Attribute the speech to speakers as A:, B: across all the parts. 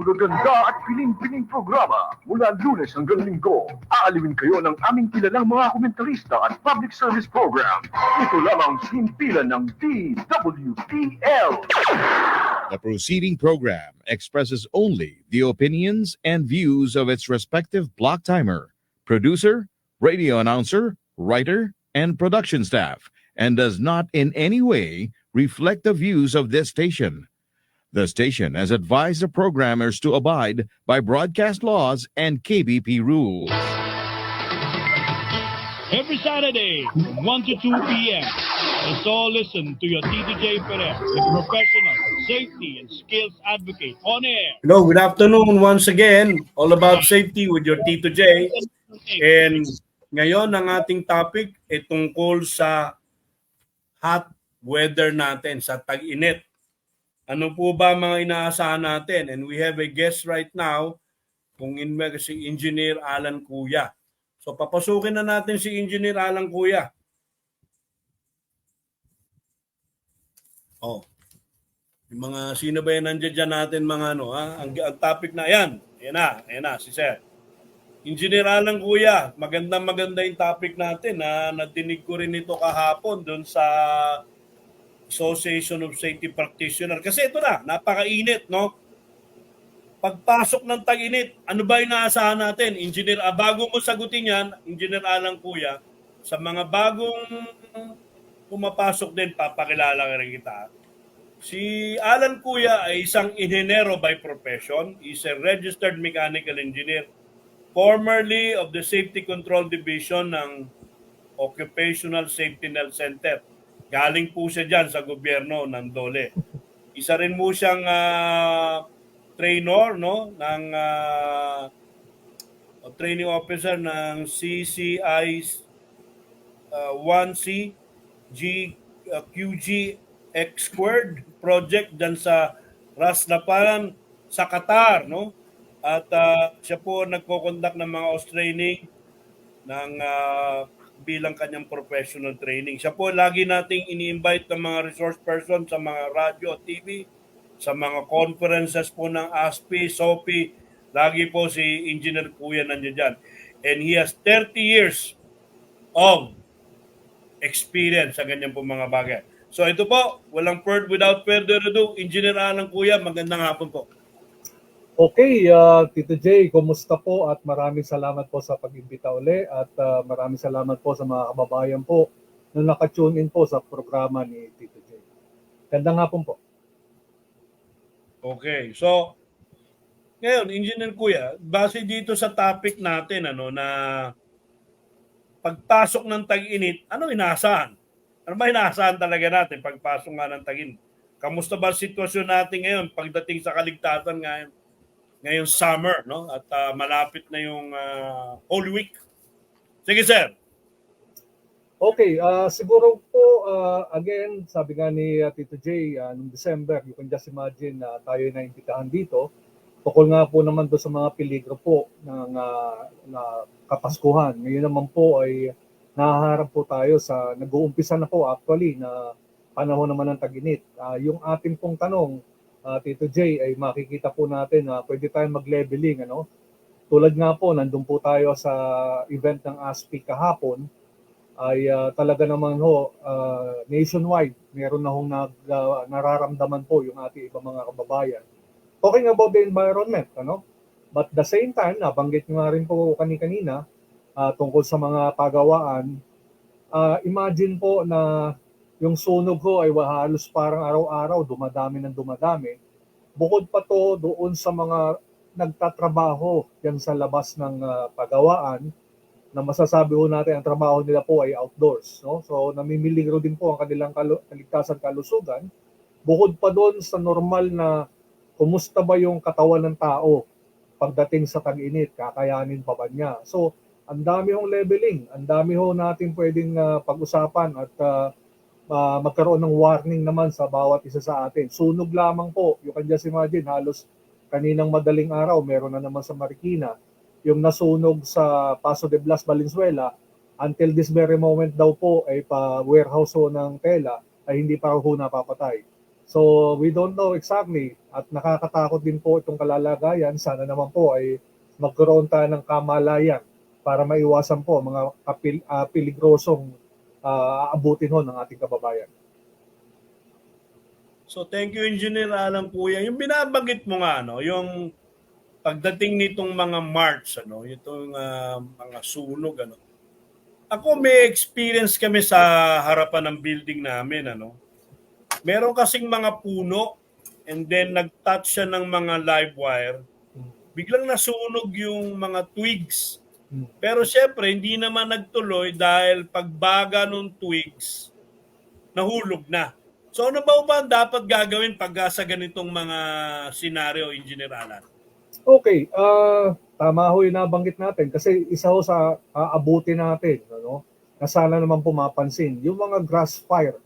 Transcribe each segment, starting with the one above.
A: magaganda at piling-piling programa mula Lunes hanggang Linggo. Aalawin kayo ng aming kilalang mga komentarista at public service program. Ito lamang sa himpilan ng DWTL.
B: The proceeding program expresses only the opinions and views of its respective block timer, producer, radio announcer, writer, and production staff, and does not in any way reflect the views of this station. The station has advised the programmers to abide by broadcast laws and KBP rules.
C: Every Saturday from 1 to 2 p.m., let's all listen to your Tito J. Perez, the professional safety and skills advocate on air.
D: Hello, good afternoon once again. All about safety with your Tito J. And ngayon ang ating topic ay tungkol sa hot weather natin, sa tag-init. Ano po ba mga inaasahan natin? And we have a guest right now, si Engineer Alan Cuya. So papasukin na natin si Engineer Alan Cuya. Oh. Yung mga sino ba yan nandiyan dyan natin mga ano, ha? Ang topic na yan. Ayan na, si Sir. Engineer Alan Cuya, maganda yung topic natin na nadinig ko rin ito kahapon doon sa Association of Safety Practitioners. Kasi ito na, napakainit, no? Pagpasok ng tag-init, ano ba yung naasahan natin? Engineer, bago mo sagutin yan, Engineer Alan Cuya, sa mga bagong pumapasok din, papakilala ka rin kita. Si Alan Cuya ay isang inhinyero by profession. He's a registered mechanical engineer, formerly of the Safety Control Division ng Occupational Safety Center. Galing po siya dyan sa gobyerno ng DOLE. Isa rin mo siyang trainer, no, ng training officer ng CCI 1C QG X Squared project dyan sa Ras Lapan sa Qatar, no? At siya po nagko-conduct ng mga OS training ng bilang kanyang professional training. Siya po lagi nating ini-invite ng mga resource person sa mga radio at TV, sa mga conferences po ng ASPI, SOPI. Lagi po si Engineer Cuya nandiyan dyan. And he has 30 years of experience sa ganyan po mga bagay. So ito po, without further ado, Engineer Alan Cuya, magandang hapon po.
E: Okay, Tito J, kumusta po at maraming salamat po sa pag-imbita uli at maraming salamat po sa mga kababayan po na nakatune in po sa programa ni Tito J. Gandang hapon po.
D: Okay, so ngayon, Engineer Cuya, base dito sa topic natin ano na pagpasok ng tag-init, ano inaasahan? Ano ba inaasahan talaga natin pagpasok nga ng tag-init? Kamusta ba ang sitwasyon natin ngayon pagdating sa kaligtasan ngayong summer, no? At malapit na yung Holy Week. Sige, sir.
E: Okay, siguro po, again, sabi nga ni Tito J, noong December, you can just imagine na tayo na imbitahan dito. Tukol nga po naman doon sa mga peligro po ng Kapaskuhan. Ngayon naman po ay nahaharap po tayo sa, nag-uumpisa na po actually na panahon naman ng tag-init. Yung ating pong tanong, Tito J, ay makikita po natin na pwede tayong mag-leveling. Ano? Tulad nga po, nandun po tayo sa event ng ASPI kahapon, ay talaga naman ho, nationwide, meron na hong nararamdaman po yung ating ibang mga kababayan. Talking about the environment, ano? But the same time, nabanggit nyo nga rin po kanina, tungkol sa mga pagawaan, imagine po na yung sunog ko ay halos parang araw-araw, dumadami. Bukod pa to doon sa mga nagtatrabaho yan sa labas ng pagawaan, na masasabi ho natin ang trabaho nila po ay outdoors. No? So namimiligro din po ang kanilang kaligtasan kalusugan. Bukod pa doon sa normal na kumusta ba yung katawan ng tao pagdating sa tag-init, kakayanin pa ba niya? So ang dami hong leveling, ang dami ho natin pwedeng pag-usapan at magkaroon ng warning naman sa bawat isa sa atin. Sunog lamang po, you can just imagine, halos kaninang madaling araw, meron na naman sa Marikina, yung nasunog sa Paso de Blas, Valenzuela, until this very moment daw po ay pa-warehouse ho ng tela ay hindi pa ho napapatay. So we don't know exactly at nakakatakot din po itong kalalagayan. Sana naman po ay magkaroon tayo ng kamalayan para maiwasan po mga peligrosong aabutin ho ng ating kababayan.
D: So thank you, Engineer Alan Kuya. Yung binabanggit mo nga, no, yung pagdating nitong mga March, ano, itong mga sunog, ano. Ako may experience kami sa harapan ng building namin, ano. Meron kasing mga puno and then nag-touch siya ng mga live wire. Biglang nasunog yung mga twigs. Pero syempre, hindi naman nagtuloy dahil pagbaga ng twigs, nahulog na. So ano ba ang dapat gagawin pag sa ganitong mga senaryo, Engineer Alan?
E: Okay, tama ho yung nabanggit natin kasi isa ho sa aabutin natin, ano, na sana naman po mapansin, yung mga grass fire,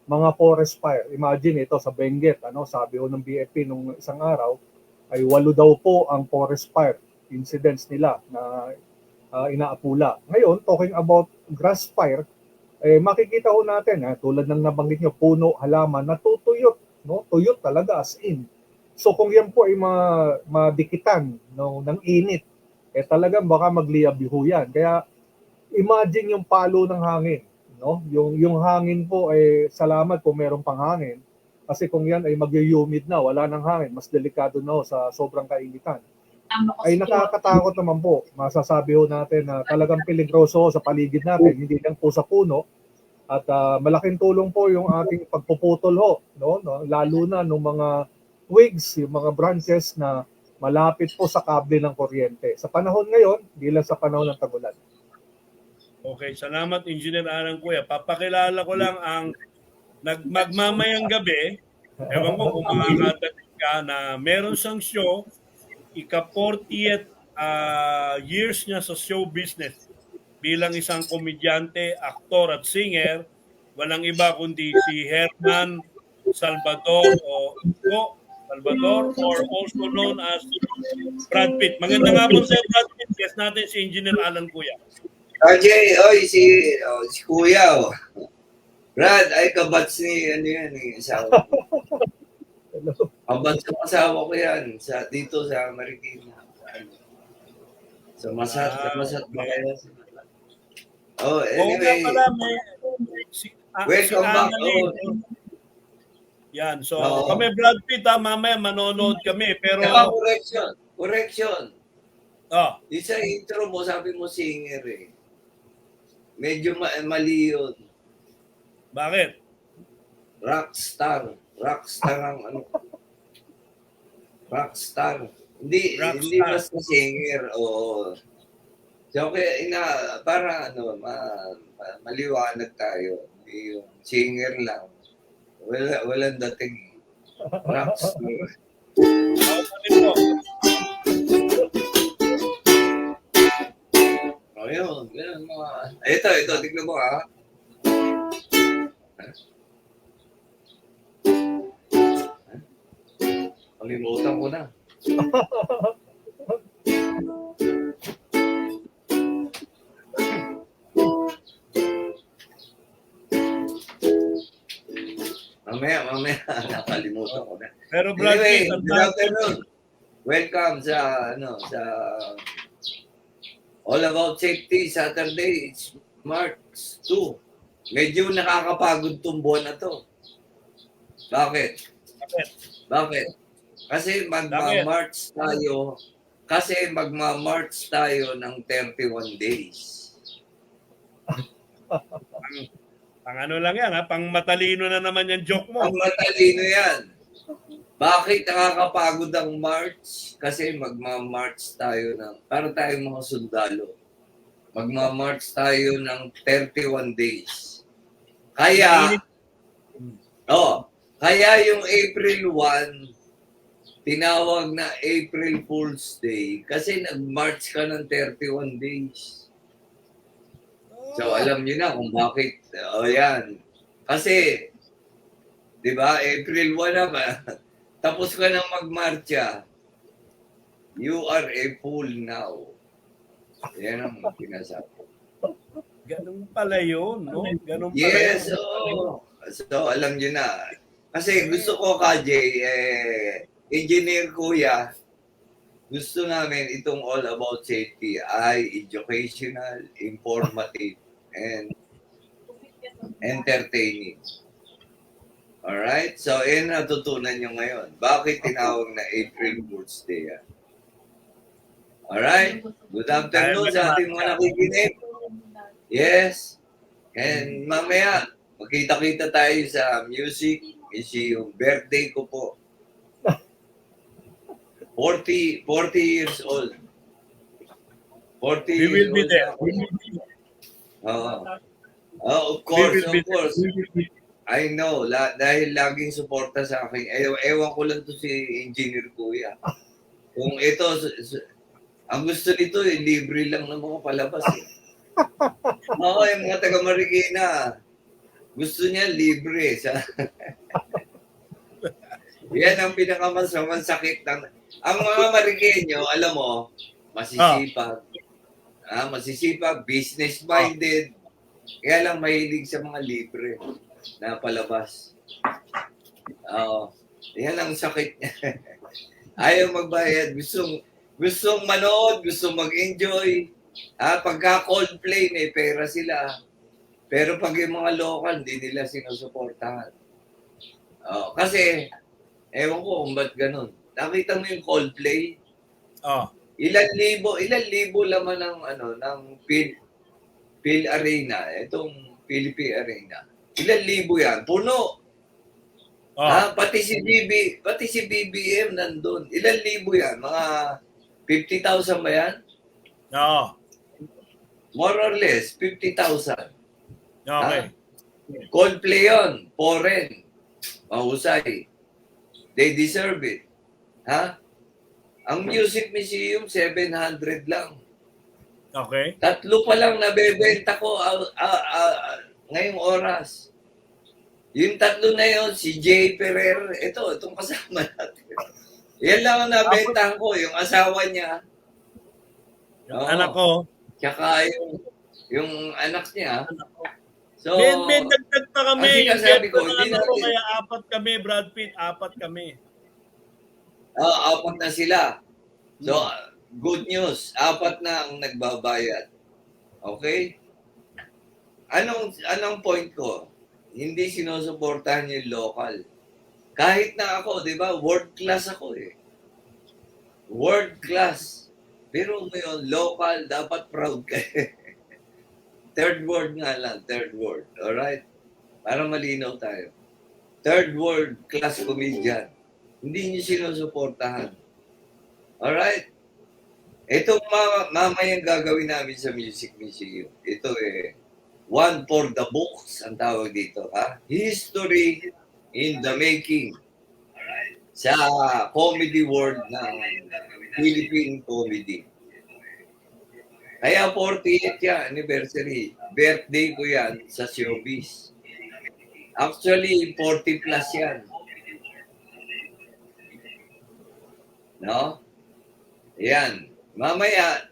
E: mga forest fire. Imagine ito sa Benguet, ano, sabi ho ng BFP nung isang araw, ay 8 daw po ang forest fire incidents nila na inaapula. Ngayon, talking about grass fire, makikita ho natin, tulad ng nabanggit nyo, puno, halaman, natutuyot, no? Tuyot talaga as in. So kung yan po ay madikitan, no, ng init, talagang baka magliyabiho yan. Kaya imagine yung palo ng hangin, no? Yung hangin po ay salamat kung merong panghangin. Kasi kung yan ay mag-humid na, wala nang hangin, mas delikado na ho sa sobrang kainitan. Ay nakakatakot naman po. Masasabi ho natin na talagang peligroso sa paligid natin, hindi lang po sa puno. At malaking tulong po yung ating pagpuputol ho, no? Lalo na nung mga twigs, yung mga branches na malapit po sa kable ng kuryente. Sa panahon ngayon, hindi lang sa panahon ng tag-ulan.
D: Okay, salamat Engineer Alan Kuya. Papakilala ko lang ang magmamayang gabi. Ewan ko kung makakadating ka na meron siyang show, ika-40th years niya sa show business bilang isang komedyante, aktor at singer. Walang iba kundi si Herman Salvador or also known as Brad Pitt. Magandang hapon sa Brad Pitt. Guest natin si Engineer Alan Kuya.
F: RJ, si Kuya, oh. Brad, ay kabats ni, ano yan, asawa ko. Kabats ng asawa ko yan, dito sa Marikina. Sa Masat ba kaya? Oh, anyway.
D: Oo nga pala,
F: Welcome back.
D: Yan, so kami Brad Pitt, mamaya manonood kami. Pero
F: correction. Di sa intro mo, sabi mo singer eh. Medyo mali yun.
D: Bakit?
F: Rockstar ang ano. Rockstar. Hindi basta singer. Oo. So, okay, para ano, maliwanag tayo. Hindi yung singer lang. Walang dating. Rockstar. Oh, yun. Ganun mga... Ito, tignan mo ha. Kalimutan ko na. Mamaya, nakalimutan ko na.
D: Pero Brad
F: Anyway,
D: Pitt,
F: good afternoon. Welcome sa All About Safety Saturday. It's March 2. Medyo nakakapagod tong buwan na to. Bakit? Kasi magma-March tayo ng 31 days.
D: Pang ano lang yan, pang matalino na naman yung joke mo.
F: Pang matalino yan. Bakit nakakapagod ang March? Kasi magma-March tayo para tayong mga sundalo. Magma-March tayo ng 31 days. Kaya yung April 1, tinawag na April Fool's Day kasi nag-March ka ng 31 days. So alam niyo na kung bakit. Yan. Kasi, di ba, April 1 na ba? Tapos ka nang magmarcha. You are a fool now. Yan ang pinasabi.
D: Ganun pala yun, no? Ganun pala
F: Yes,
D: yun.
F: So alam niyo na. Kasi gusto ko, Kajay, engineer kuya, gusto namin itong all about safety ay educational, informative, and entertaining. Alright? So, yun natutunan nyo ngayon. Bakit tinawag na April Fool's Day? Alright? Good afternoon sa ating mga nakikinig. Yes. And mamaya, magkita-kita tayo sa music. Kasi yung birthday ko po. 40 years old. 40
D: We will
F: years
D: be
F: old
D: there.
F: ako. Of course, of course. I know, dahil laging suporta sa akin. Ewan ko lang to si Engineer Kuya. Kung ito, ang gusto nito, libre lang ng mga palabas. Oo, yung mga taga Marikina, gusto niya libre. Yan ang pinakamasamang sakit. Ang mga Marikenyo, alam mo, masisipag. Masisipag, business-minded. Kaya lang mahilig sa mga libre na palabas. Yan ang sakit niya. Ayaw magbayad. Gustong manood, gustong mag-enjoy. Pagka Coldplay, may pera sila. Pero pag yung mga local, hindi nila sinusuportahan. Kasi, ewan ko kung ba't ganun. Nakita mo yung Coldplay? Ilan libo laman ng Phil Arena, itong Philippine Arena. Ilan libo yan? Puno. Pati si BBM nandun. Ilan libo yan? Mga 50,000 ba yan? More or less, 50,000.
D: Okay.
F: Coldplay yun. Foreign. Mahusay. They deserve it. Ang Music Museum, 700 lang.
D: Okay.
F: 3 pa lang nabebenta ko ngayong oras. Yung 3 na yun, si Jay Ferrer, itong kasama natin. Yan lang ang nabentahan ko, yung asawa niya.
D: Yung anak ko.
F: Tsaka yung anak niya. So,
D: May dagdag pa kami.
F: ang sabi ko,
D: hindi na kaya 4 kami, Brad Pitt, 4 kami.
F: 4 na sila. So, good news, 4 na ang nagbabayad. Okay? Anong point ko? Hindi sinusuportahan yung local. Kahit na ako, di ba, world class ako eh. World class. Pero mo yun, local, dapat proud ka. Third world nga lang, third world. Alright? Para malinaw tayo. Third world class comedian. Hindi niyo sinusuportahan. Alright? Itong mamayang gagawin namin sa Music Museum. Ito one for the books, ang tawag dito. History in the making. Sa comedy world ng Philippine comedy. Kaya 48 yan, anniversary. Birthday ko yan sa showbiz. Actually, 40 plus yan. No? Yan. Mamaya,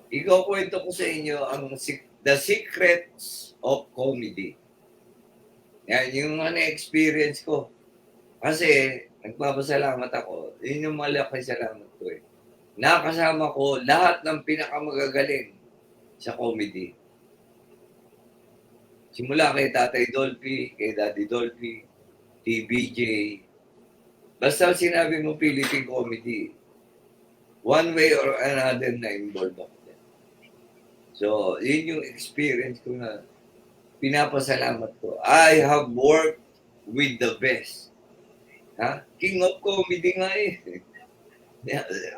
F: ikukwento ko sa inyo ang The Secrets of Comedy. Yan, yung na-experience ko. Kasi, nagpapasalamat ako. Yun yung malaki salamat ko eh. Nakasama ko lahat ng pinakamagagaling sa comedy. Simula kay Tatay Dolphy, kay Daddy Dolphy, TBJ. Basta sinabi mo Philippine comedy, one way or another na involved ako. So, yun yung experience ko na pinapasalamat ko. I have worked with the best. King of comedy nga eh.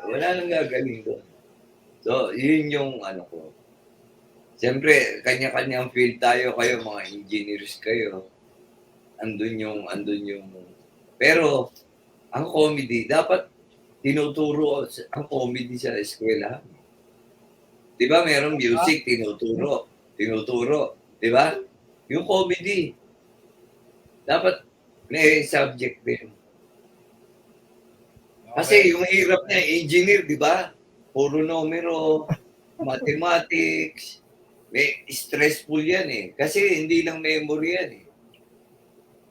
F: Wala nang gagaling doon. So, yun yung ko. Siyempre, kanya-kanyang field tayo, kayo mga engineers kayo. Andun yung pero, ang comedy, dapat tinuturo ang comedy sa eskwela. Di ba, merong music, tinuturo. Di ba? Yung comedy, dapat may subject din. Kasi yung hirap niya, engineer, di ba? Puro numero, mathematics, may stressful yan eh. Kasi hindi lang memory yan eh.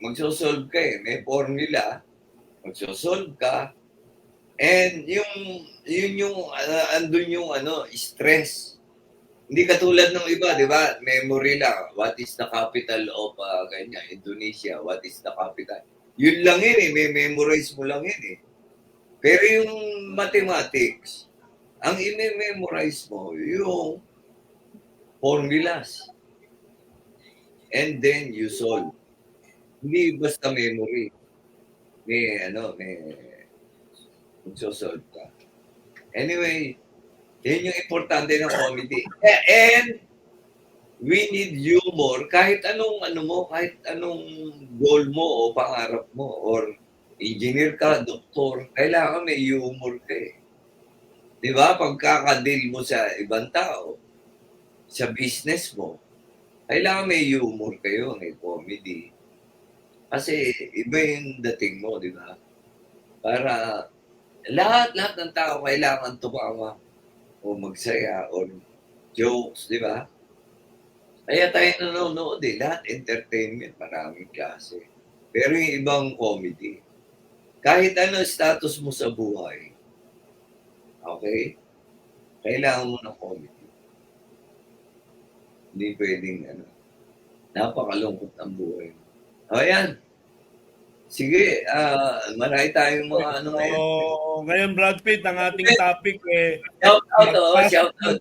F: magsosolve ka eh. May formula, magsosolve ka, and yun yung, andun yung stress. Hindi katulad ng iba, di ba? Memory lang. What is the capital of Indonesia? What is the capital? Yun lang yun eh. May memorize mo lang yun eh. Pero yung mathematics, ang i-memorize mo, yung formulas. And then you solve. Hindi basta memory. May magsosolve ka. Anyway, yun yung importante ng comedy. And we need humor kahit anong kahit anong goal mo o pangarap mo or engineer ka, doktor, kailangan may humor ka eh. Di ba? Pagkakadil mo sa ibang tao, sa business mo, kailangan may humor kayo, may comedy. Kasi iba yung dating mo, di ba? Para lahat ng tao kailangan tumawa o magsaya o jokes, di ba? Kaya tayo nanonood eh. Lahat entertainment, maraming klase. Pero yung ibang comedy, kahit ano status mo sa buhay, okay? Kailangan mo ng comedy. Hindi pwedeng napakalungkot ang buhay. O yan. Sige, marami tayong mga ngayon.
D: Ngayon, Brad Pitt, ang ating topic
F: Shout out.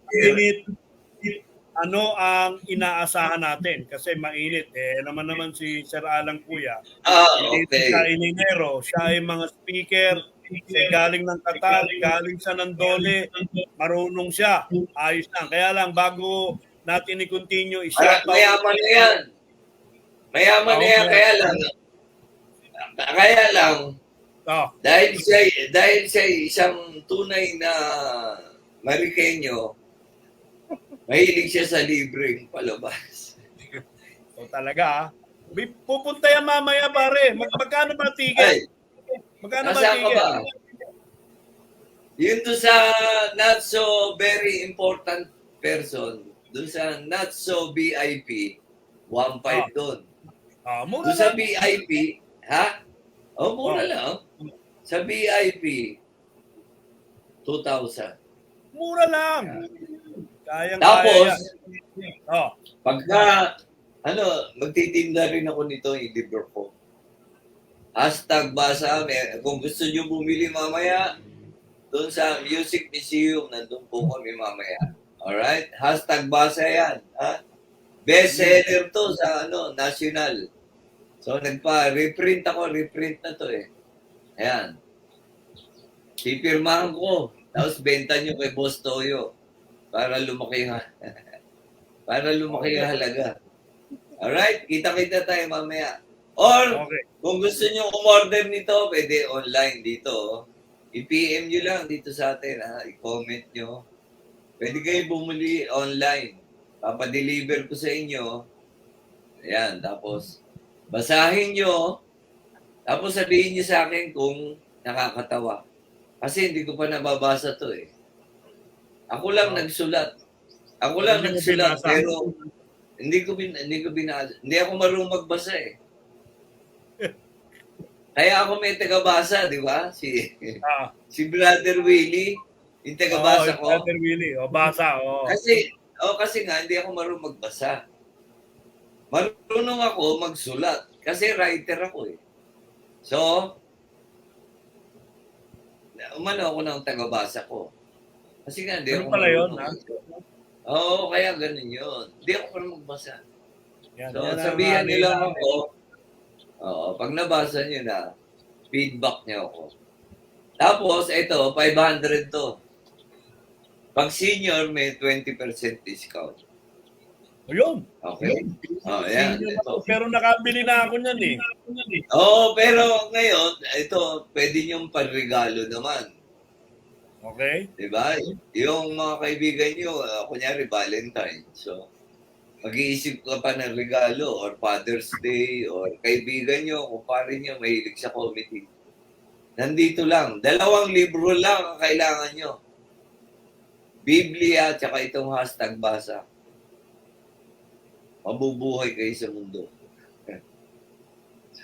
D: ano ang inaasahan natin? Kasi mainit. Naman si Sir Alan Kuya.
F: Okay.
D: Siya inenero. Siya ay mga speaker. Siya galing ng Qatar. Galing sa Nandole. Marunong siya. Ayos lang. Kaya lang, bago natin i-continue,
F: Mayaman na yan. Mayaman na yan. Kaya lang, dahil siya isang tunay na Marikenyo, mahilig siya sa libreng palabas.
D: So talaga, pupunta yan mamaya pare. Magkano ba ticket? Magkano ba
F: Nasaan ka
D: ticket?
F: ba? Yun doon sa not so very important person, doon sa not so VIP, 1.5 doon.
D: Mura
F: Doon sa
D: lang.
F: VIP, ha? Mura lang. Sa VIP, 2,000.
D: Mura lang. Kayang
F: Tapos,
D: kaya.
F: pagka, magtitinda rin ako nito yung libro ko. #basa. Kung gusto nyo bumili mamaya, doon sa Music Museum, nandun po kami mamaya. Alright? #basa yan. Ha? Bestseller to sa national. So, reprint na to eh. Ayan. Pipirmahan ko. Tapos, benta nyo kay Boss Toyo. Para lumaki yung halaga. Alright? Kita-kita tayo mamaya. Or, kung gusto nyo umorder nito, pwede online dito. I-PM nyo lang dito sa atin. I-comment nyo. Pwede kayo bumuli online. Papadeliver ko sa inyo. Ayan. Tapos, basahin nyo. Tapos sabihin nyo sa akin kung nakakatawa. Kasi hindi ko pa nababasa to eh. Ako lang nagsulat. Pero hindi ako marunong magbasa eh. Kaya ako may tagabasa, di ba? Si Brother Willie, yung tagabasa ko.
D: Brother Willie, basa.
F: Kasi nga hindi ako marunong magbasa. Marunong ako magsulat kasi writer ako eh. So, umano ako ng tagabasa ko. Kasi nga, hindi ako
D: pala yun, ha?
F: Oo, kaya ganun yun. Hindi ako parang magbasa.
D: Yan,
F: So, sabihan nila ako, pag nabasa nyo na, feedback niyo ako. Tapos, ito, 500 to. Pag senior, may 20% discount.
D: Yun.
F: Okay? Yan. Ito.
D: Pero nakabili na ako niyan eh.
F: Pero ngayon, ito, pwede niyong panregalo naman.
D: Okay.
F: Diba? Yung mga kaibigan nyo, kunyari Valentine. So, mag-iisip ka pa ng regalo or Father's Day or kaibigan nyo, kumpare nyo, mahilig sa comedy. Nandito lang. 2 libro lang ang kailangan nyo. Biblia at saka itong #basa. Mabubuhay kayo sa mundo.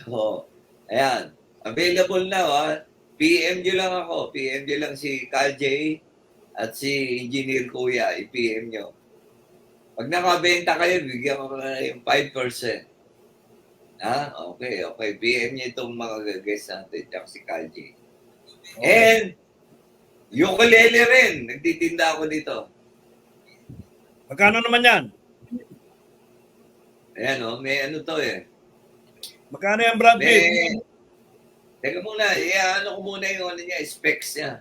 F: So, ayan. Available na, ha? PM nyo lang ako. PM nyo lang si Kal J at si Engineer Kuya. I-PM nyo. Pag nakabenta kayo, bigyan ko na yung 5%. Ha? Okay. PM nyo itong mga guests natin. Tsaka si Kal J. And, ukulele rin. Nagtitinda ako dito.
D: Magkano naman yan?
F: Ayan, may ano to eh.
D: Magkano yan, Brad Pitt?
F: Teka muna, ano ko muna yung ano niya, specs niya.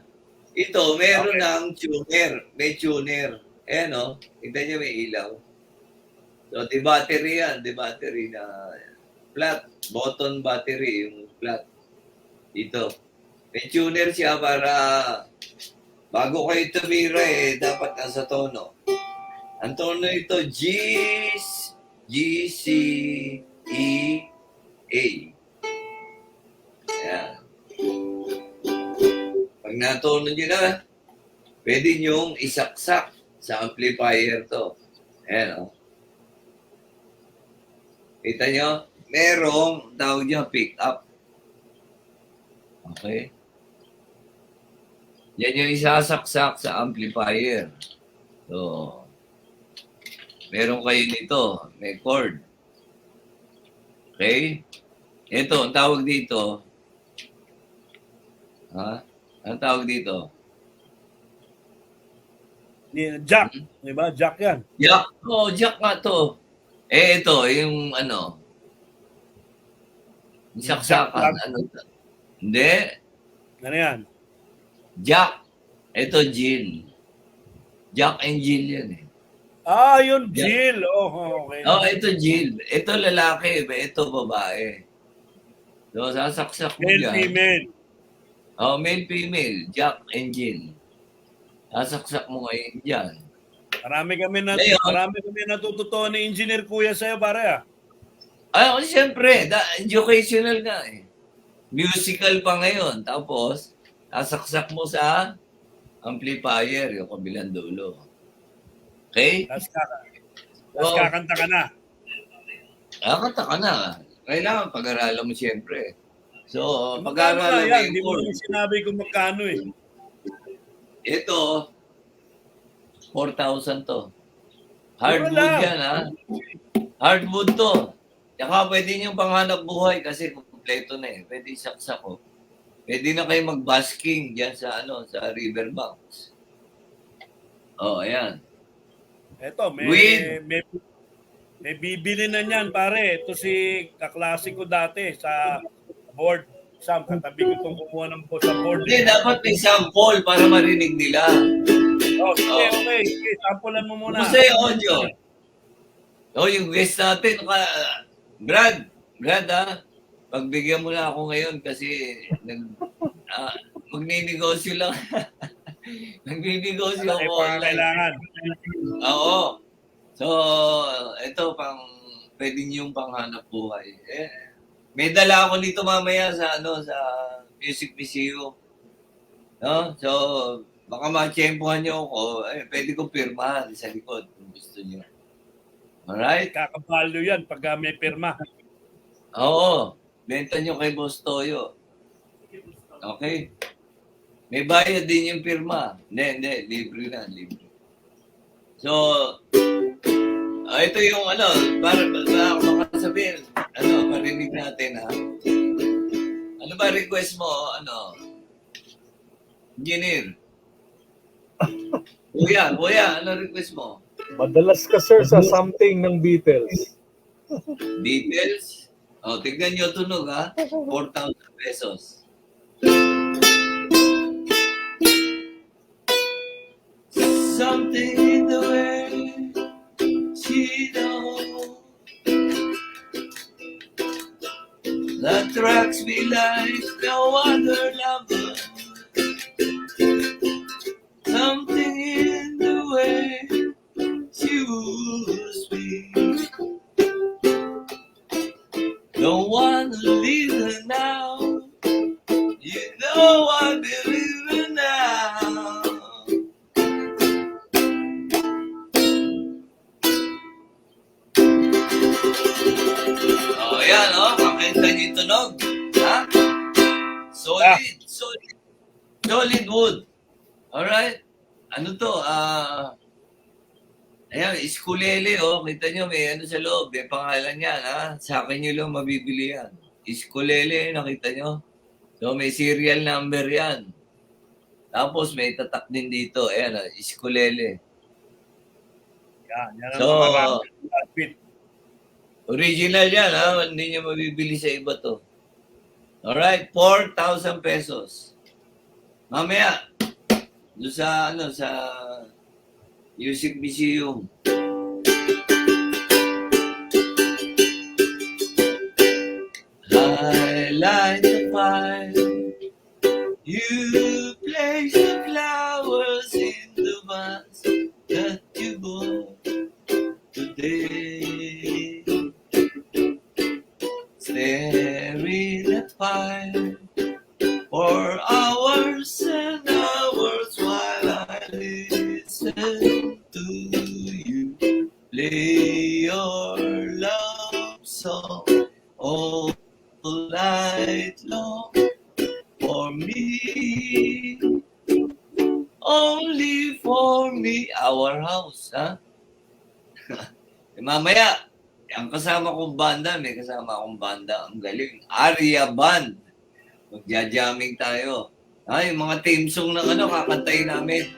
F: Ito, meron ng tuner. May tuner. Ayan o, tignan niyo may ilaw. So, di battery yan. Di battery na flat. Button battery, yung flat. Dito. May tuner siya para bago kayo tumira dapat nasa tono. Ang tono ito, G, C, E, A. Ayan. Pag natuno nyo na, pwede nyong isaksak sa amplifier to. Ayan, Kita nyo? Merong tawag nyo pick up. Okay? Yan yung isasaksak sa amplifier. So, meron kayo nito. May cord. Okay? Ito, ang tawag dito. Ang tawag dito?
D: Jack. Diba? Jack yan.
F: Jack. Jack nga to. Ito, yung ano. Saksakan. Hindi.
D: Ano yan?
F: Jack. Ito, Jill. Jack and Jill yan eh.
D: Yun, Jill. Okay.
F: Ito Jill. Ito lalaki. Ito babae. So, sasaksak mo
D: Male,
F: dyan.
D: female.
F: Male, female. Jack and Jill. Sasaksak mo ngayon dyan.
D: Marami kami natututuan ni Engineer Kuya sa'yo, pare.
F: Siyempre. Educational nga eh. Musical pa ngayon. Tapos, sasaksak mo sa amplifier, yung kabilang dulo. Okay?
D: Tapos kakanta ka na.
F: Kakanta ka na. Kailangan pag-aralan mo siyempre. So,
D: Magkano
F: pag-aralan mo
D: yan?
F: yung
D: Hindi mo
F: chord.
D: naman sinabi kung magkano eh.
F: Ito, 4,000 to. Hardwood
D: Wala.
F: yan, ha? Hardwood to. Tsaka pwede niyong panghanap buhay kasi kompleto na eh. Pwede isaksak ko. Pwede na kayo mag-basking dyan sa, sa riverbanks. Ayan.
D: Eto, may bibili na niyan, pare. Ito si kaklase ko dati sa board. Sam, katabi ko itong kumuha ng sa board.
F: Hindi, dapat may sample para marinig nila.
D: Okay. Sampulan mo muna.
F: Kumusta yung audio? Yung guest natin, Brad, pagbigyan mo na ako ngayon kasi magninegosyo lang. Magninegosyo ako online.
D: Kailangan.
F: Oo. So, ito pwede niyong panghanap buhay. May dala ako dito mamaya sa sa Music Museum. No? So, baka ma-tsempohan niyo ako. Pwede ko pirmahan sa likod kung gusto niyo. Alright?
D: Kakabalo yan pag may pirma.
F: Oo. Benta niyo kay Boss Toyo. Okay? May bayad din yung pirma. Hindi. Libre na. Libre. So, ito yung para makasabihin, parinig natin, ha? Ano ba request mo, Engineer? Kuya, ano request mo?
E: Madalas ka, sir, sa something ng Beatles.
F: Beatles? Tignan nyo tunog, ha? 4,000 pesos. Something in the way she knows that attracts me like no other lover. Something in the way she woos me. Don't want to leave her now. You know I believe her now. Yan, pakita Gusto niyo yung tunog? Ha? Solid wood. Alright? Ano to? Ayan, iskulele, oh. Kita nyo, may ano sa loob. May pangalan yan, ha? Sa akin nyo lang mabibili yan. Iskulele, nakita nyo? So, may serial number yan. Tapos, may tatak din dito. Ayan, iskulele.
D: Yan ang
F: So,
D: mga rapid.
F: Original yan, ha? Hindi nyo mabibili sa iba to. Alright, 4,000 pesos. Mamaya, doon sa, sa Music Museum. I light the fire. You place the flowers in the vase that you bought today. Staring at fire for hours and hours while I listen to you play your love song all night long for me, only for me. Our house, ha? Mamaya, ang kasama kong banda, may kasama akong banda, ang galing. Aria Band. Magja-jamming tayo. Yung mga theme song ng kakantayin namin.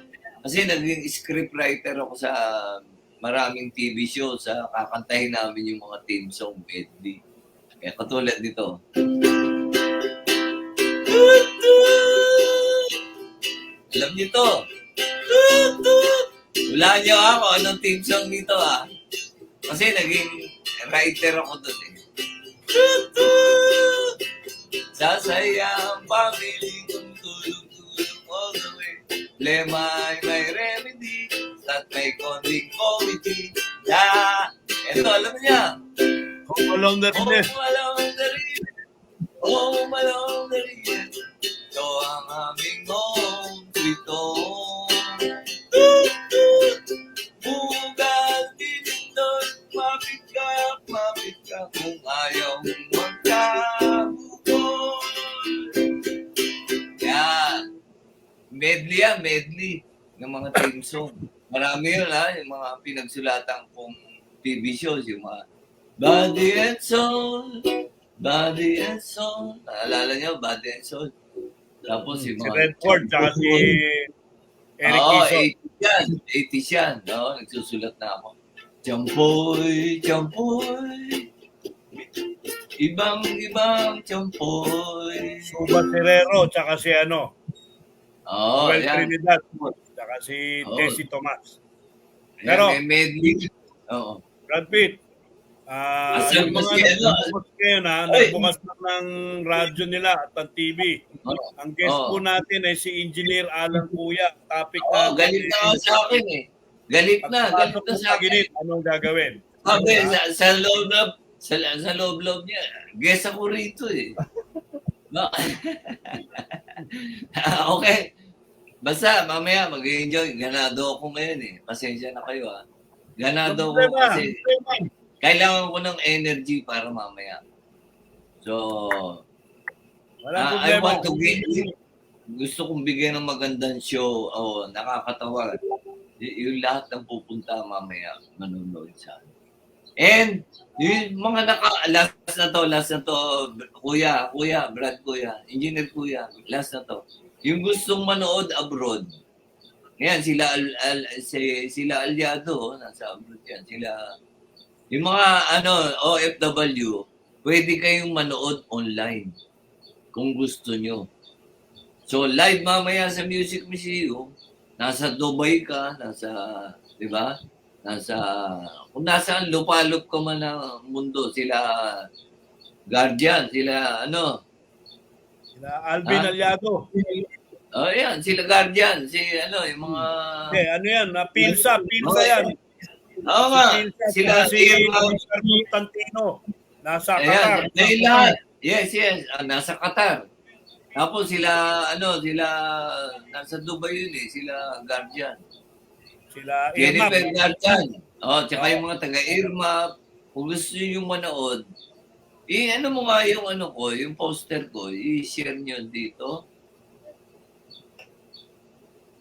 F: Kasi naging scriptwriter ako sa maraming TV shows. Kakantahin namin yung mga theme song medley. Katulad nito. Alam niyo to. Wala niyo ako anong theme song nito, Kasi naging writer ako doon eh. Sasaya ang family kung tulog-tulog all the way. Lemay may remedy at may konting comedy. Ito, alam niya.
D: Home Along the River.
F: Home along the river. Ito ang aming home, sweet home. Bugal dinindon, mapit ka kung ayaw magkabukol. Yan. Medley ng mga theme song. Marami yun, yung mga pinagsulatan kong TV shows, yung mga Body and Soul. Naalala niyo, Body and Soul. Tapos yung
D: Si
F: mga...
D: Redford, tsaka si Eric Quezon.
F: 80s yan. No? Nagsusulat na ako. Champoy. Ibang champoy.
D: Suba Serrero, tsaka si Joel
F: Yan.
D: Trinidad, tsaka si Tessie Tomas.
F: Ayan,
D: Pero-
F: may medley. Oo.
D: Brad Pitt,
F: Asal
D: yung
F: mo
D: mga
F: si
D: nagbukas ngayon,
F: Ay.
D: nagbukas na ng radyo nila at ng TV. Ang guest po natin ay si Engineer Alan Kuya. Topic natin
F: Galit na ako sa akin eh. Galit na sa akin.
D: Ginit, anong gagawin?
F: Sabi, sa loob niya, guess ako rito eh. No? Okay. Basta, mamaya mag-enjoy. Ganado ako ngayon eh. Pasensya na kayo Ganado ako kasi kailangan ko ng energy para mamaya. So,
D: Walang
F: I
D: problema.
F: want to gusto kong bigyan ng magandang show. Nakakatawa. Yung lahat ng pupunta mamaya, manonood sa akin. And, yung mga last na to, Kuya, Brad Kuya, Engineer Kuya, last na to. Yung gustong manood abroad, yan, sila Aliado, nasa abroad yan, yung mga OFW, pwede kayong manood online kung gusto nyo. So, live mamaya sa Music Museum, nasa Dubai ka, di ba? Kung nasaan, lupalop ka man ng mundo, sila Guardian, sila
D: Sila Alvin Aliado.
F: yan, sila Guardian, yung mga...
D: Yan, Pilsa yan.
F: Oo nga, sila
D: si Constantino. Nasa Qatar.
F: Ayan, lahat. Yes. Nasa Qatar. Tapos sila nasa Dubai yun sila Guardian.
D: Sila
F: Jennifer
D: Irma.
F: Guardian. Tsaka yung mga taga-Irma. Kung gusto nyo yung manood, Ano mo nga yung ano ko, yung poster ko, i-share nyo dito.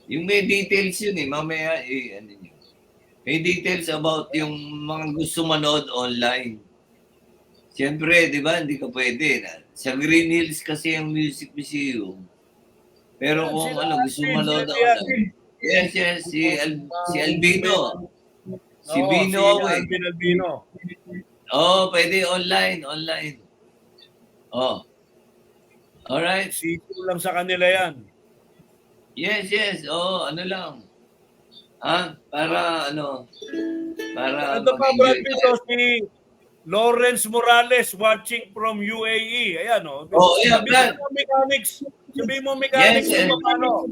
F: Yung may details yun mamaya ano nyo. May details about yung mga gusto manood online. Siyempre, di ba, hindi ka pwede. Sa Green Hills kasi yung Music Museum. Pero kung gusto manood online. Yes, si Albino. Si Bino,
D: si Alvin Albino.
F: pwede online. Alright.
D: Sito lang sa kanila yan.
F: Yes. Ano lang. Para
D: Ito pa, Brad Pitt, si Lawrence Morales watching from UAE. Ayan,
F: yeah, Brad.
D: Sabihin mo mechanics
F: Yes,
D: kung paano.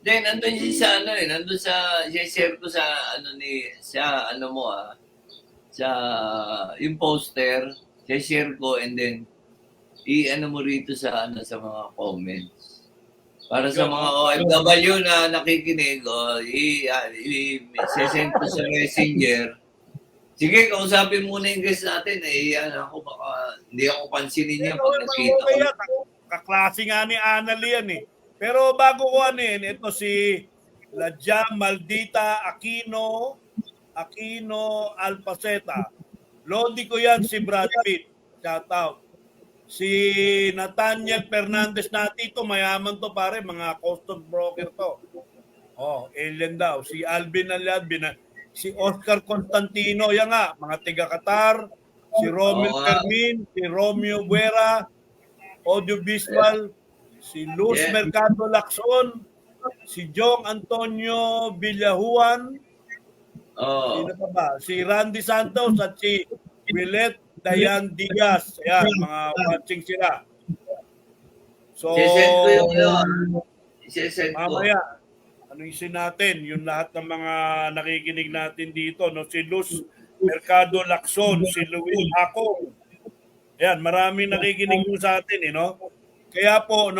F: Then, nandun siya sa nandun sa, share ko sa, sa, yung poster, share ko, and then, mo rito sa, sa mga comments. Para sa mga OFW na nakikinig, i-send ko sa Messenger. Sige, kausapin muna yung guest natin. Baka hindi ako pansinin niya pag nakita ko.
D: Kaklase nga ni Annalie yan Pero bago ko ito si Ladja Maldita Aquino Alpaceta. Lodi ko yan si Brad Pitt. Shout out. Si Nathaniel Fernandez ito mayaman to pare, mga custom broker to. Alien daw. Si Alvin Alyad, si Oscar Constantino, yan nga, mga tiga-Qatar, si Romel Fermin, si Romeo Buera, audiovisual, si Luz Mercado Lacson, si Jong Antonio Villajuan, sino pa ba? Si Randy Santos at si Willet Dayan Diaz. Ayan, mga watching sila. So, mamaya, isin natin yung lahat ng mga nakikinig natin dito. Si Luz Mercado Lacson, si Luis Ako. Ayan, maraming nakikinig sa atin, Kaya po,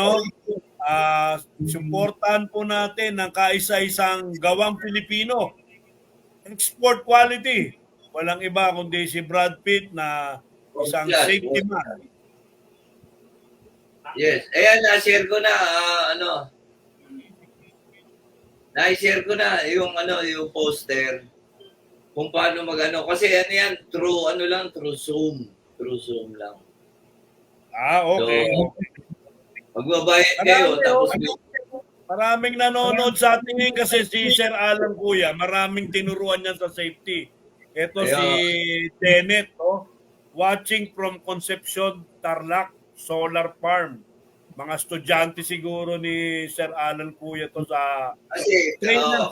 D: supportan po natin ang kaisa-isang gawang Pilipino. Export quality. Walang iba kundi si Brad Pitt na isang safety man.
F: Yes. Ayan, na-share ko na, na-share ko na yung, yung poster. Kung paano kasi yan, through Zoom. Through Zoom lang.
D: Okay.
F: So, magbabayad kayo. Tapos,
D: maraming nanonood sa atin ngayon kasi si Sir Alan Kuya, maraming tinuruan niya sa safety. Ito si Tenet, watching from Concepcion, Tarlac, Solar Farm. Mga estudyante siguro ni Sir Alan Kuya to sa trainers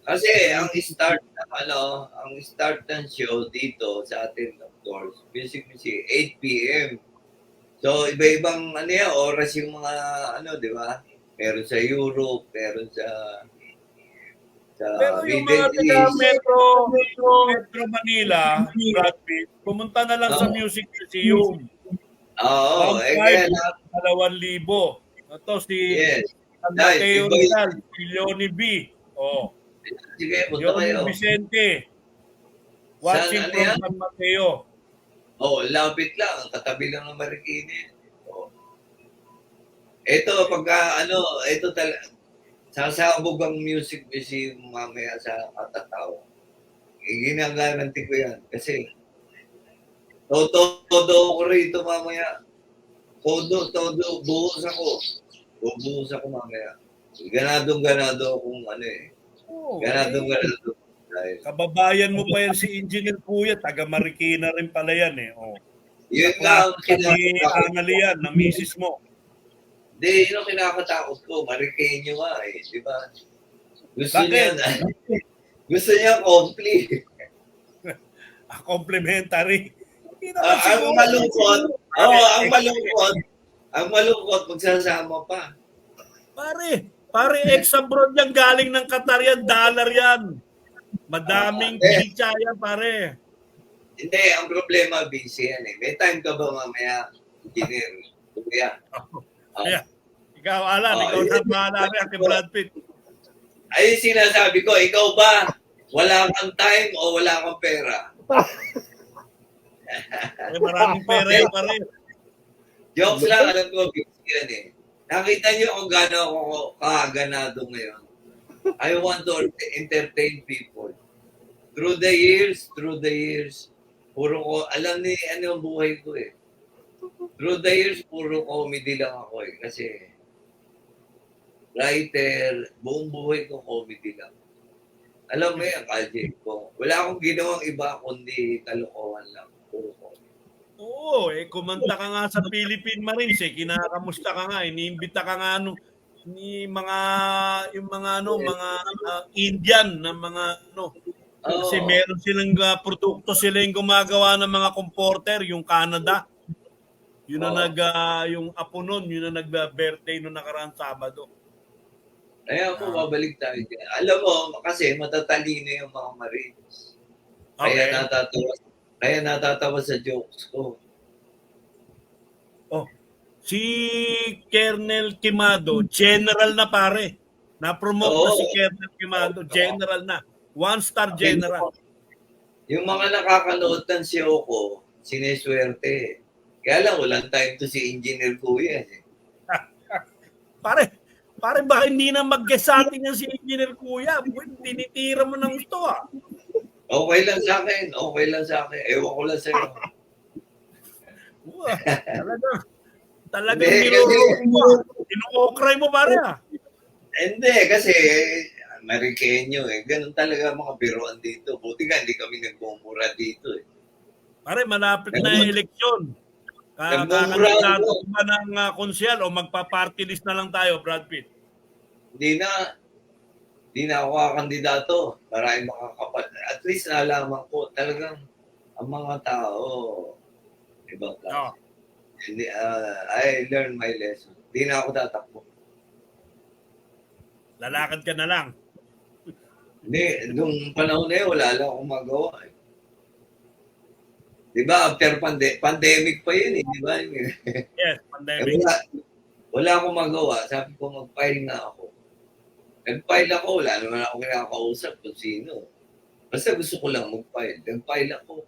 F: Kasi ang start ng show dito sa atin, of course, basically 8 p.m. So, iba-ibang oras yung mga di ba? Meron sa Europe, meron sa
D: pero yung mga taga Metro Manila, Brad Pitt, pumunta na lang sa Music Museum.
F: Again.
D: 2,000. Ito si San Mateo Rizal, si Leonie B.
F: Sige, punta
D: Leonie
F: kayo.
D: Vicente. Watching from San Mateo.
F: Lapit lang. Katabi lang ng Marikina. Ito, ito talaga. Sasabog ang Music Museum mamaya sa Katataw. Ginagaranti ko yan. Kasi, todo ko rito mamaya. Todo, buhos ako. Buhos ako mamaya. Ganadong-ganado akong Ganadong.
D: Kababayan mo pa yan si Engineer Kuya, taga Marikina rin pala yan
F: Yun lang ang
D: Annalie yan, na misis mo.
F: Hindi, yun ang kinakatakot ko. Marikeño nga di ba? Gusto niya complete.
D: Complimentary.
F: Ang malungkot, magsasama pa.
D: Pare, ex-abroad yan, galing ng Qatar yan, dollar yan. Madaming pizza yan, pare.
F: Hindi, ang problema, busy yan May time ka ba mamaya, engineer? Kuya.
D: Ikaw, Alan, ikaw na bahala rin kay Brad Pitt.
F: Ay, sinasabi ko, ikaw ba, wala kang time o wala kang pera?
D: Eh, maraming pera yun pa rin.
F: Jokes lang, alam ko, busy yan eh. Nakita niyo kung gaano ako kaganado ngayon. I want to entertain people. Through the years, puro ko, alam ni ano ang buhay ko eh. Through the years, puro comedy lang ako eh. Kasi, writer, buong buhay ko comedy lang. Alam mo yan, Kaji, ko. Wala akong ginawang iba kundi kalokohan lang. Puro comedy.
D: Oo, kumanta ka nga sa Philippine Marines eh. Kinakamusta ka nga, iniimbita ka nga ni mga Indian na mga kasi
F: Oo.
D: meron silang produkto sila yung gumagawa ng mga comforter, yung Canada. Yun na yung apo nun, yun na nag-birthday nung nakaraang Sabado.
F: Kaya po, babalik tayo dyan. Alam mo, kasi matatalino yung mga Marines.
D: Okay.
F: Kaya natatawa sa jokes ko.
D: Oh, si Colonel Quimado, general na pare. Na-promote na
F: Oo.
D: si Colonel Quimado, general na. One-star general.
F: Yung mga nakakanood ng show ko, sineswerte. Kaya lang, walang time to si Engineer Kuya.
D: Pare ba hindi na mag-guest sa atin yan si Engineer Kuya? Tinitira mo ng gusto ah.
F: Okay lang sa akin. Ewan ko lang sa'yo.
D: Talagang
F: Hindi,
D: niloloko mo. Tinuokray mo pare ah.
F: Hindi, kasi Marikenyo eh. Ganun talaga mga biroan dito. Buti nga, hindi kami nagmumura dito eh.
D: Pare, malapit na yung eleksyon.
F: Nagmumura
D: Kakandidato
F: ako.
D: ba ng konsyal o magpa-party list na lang tayo, Brad Pitt?
F: Hindi na ako kakandidato. Maraming makakapal. At least nalaman ko talagang ang mga tao, ibang klase.
D: Oh.
F: Hindi, I learned my lesson. Hindi na ako tatakbo.
D: Lalakad ka na lang.
F: Hindi, nung panahon na yun, wala lang akong magawa. Eh. Di ba, after pandemic pa yun eh, di ba?
D: Yes, pandemic.
F: Wala akong magawa. Sabi ko, mag-file na ako. Nag-file ako, wala naman ako kinakausap kung sino. Basta gusto ko lang mag-file. Nag-file ako.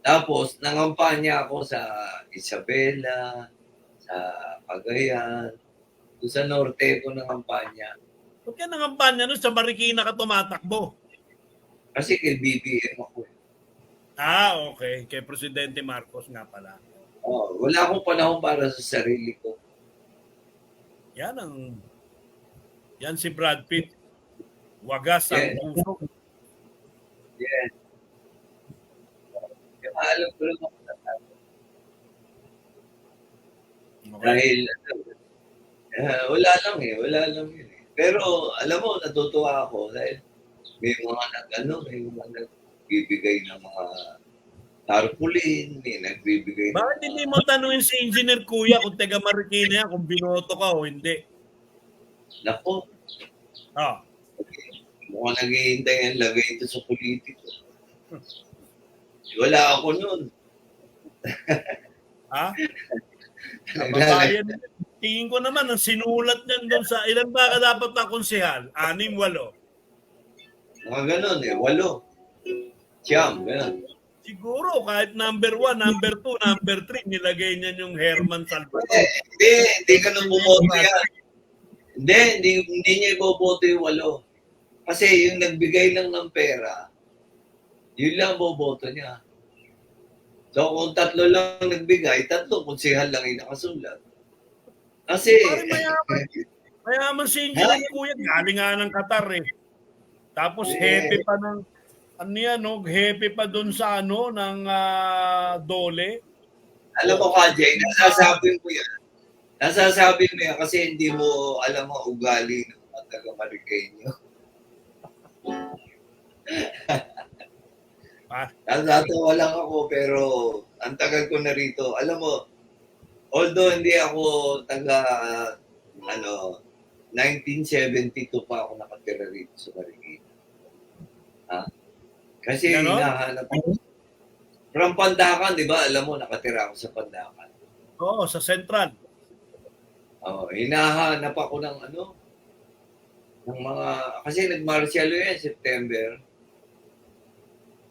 F: Tapos, nangampanya ako sa Isabela, sa Cagayan, doon sa norte ko nangampanya.
D: Huwag ka nangampanya nun, sa Marikina ka tumatakbo.
F: Kasi kay BBM ako.
D: Ah, okay. Kay Presidente Marcos nga pala.
F: Oh, wala akong panahon para sa sarili ko.
D: Yan si Brad Pitt. Wagas ang puso.
F: Yes. Kaya alam ko lang ako natatawa.
D: Okay.
F: Dahil, wala lang yun eh. Pero, alam mo, natutuwa ako dahil may mga nagbibigay ng mga tarpaulin, may nagbibigay
D: Bakit hindi mo tanungin si Engineer Kuya kung taga Marikina yan, kung binoto ka o hindi?
F: Nako,
D: Ah,
F: mukhang naghihintay ang lagay ito sa politiko. Wala ako nun.
D: ha? Kababayan, tingin ko naman, ang sinulat niyan doon sa, ilan ba ka dapat na konsehal? 6, 8.
F: Mga ganun eh, 8. Siyam, ganun.
D: Siguro, kahit number 1, number 2, number 3, nilagay niyan yung Herman Salvador.
F: Hindi ganun bumoto yan. Hindi niya iboboto yung 8. Kasi yung nagbigay lang ng pera, yun lang boboto niya. So kung 3 lang nagbigay, 3 konsehal lang yung nakasulat. Kasi,
D: Pare, mayaman si Engineer Kuya, galing nga ng Qatar eh. Tapos happy pa ng, happy pa doon sa ng Dole.
F: alam mo ka, Jay, nasasabi mo yan kasi hindi mo alam ang ugali ng mga taga-Marikenyo. Natatawa lang ako pero ang tagal ko na rito. Alam mo, although hindi ako 1972 pa ako nakatira rito sa Marikina. Kasi hinahanap ako. From Pandacan, di ba? Alam mo, nakatira ako sa Pandacan.
D: Oo, sa Central.
F: Hinahanap ako ng mga, kasi nag-martial yan, September.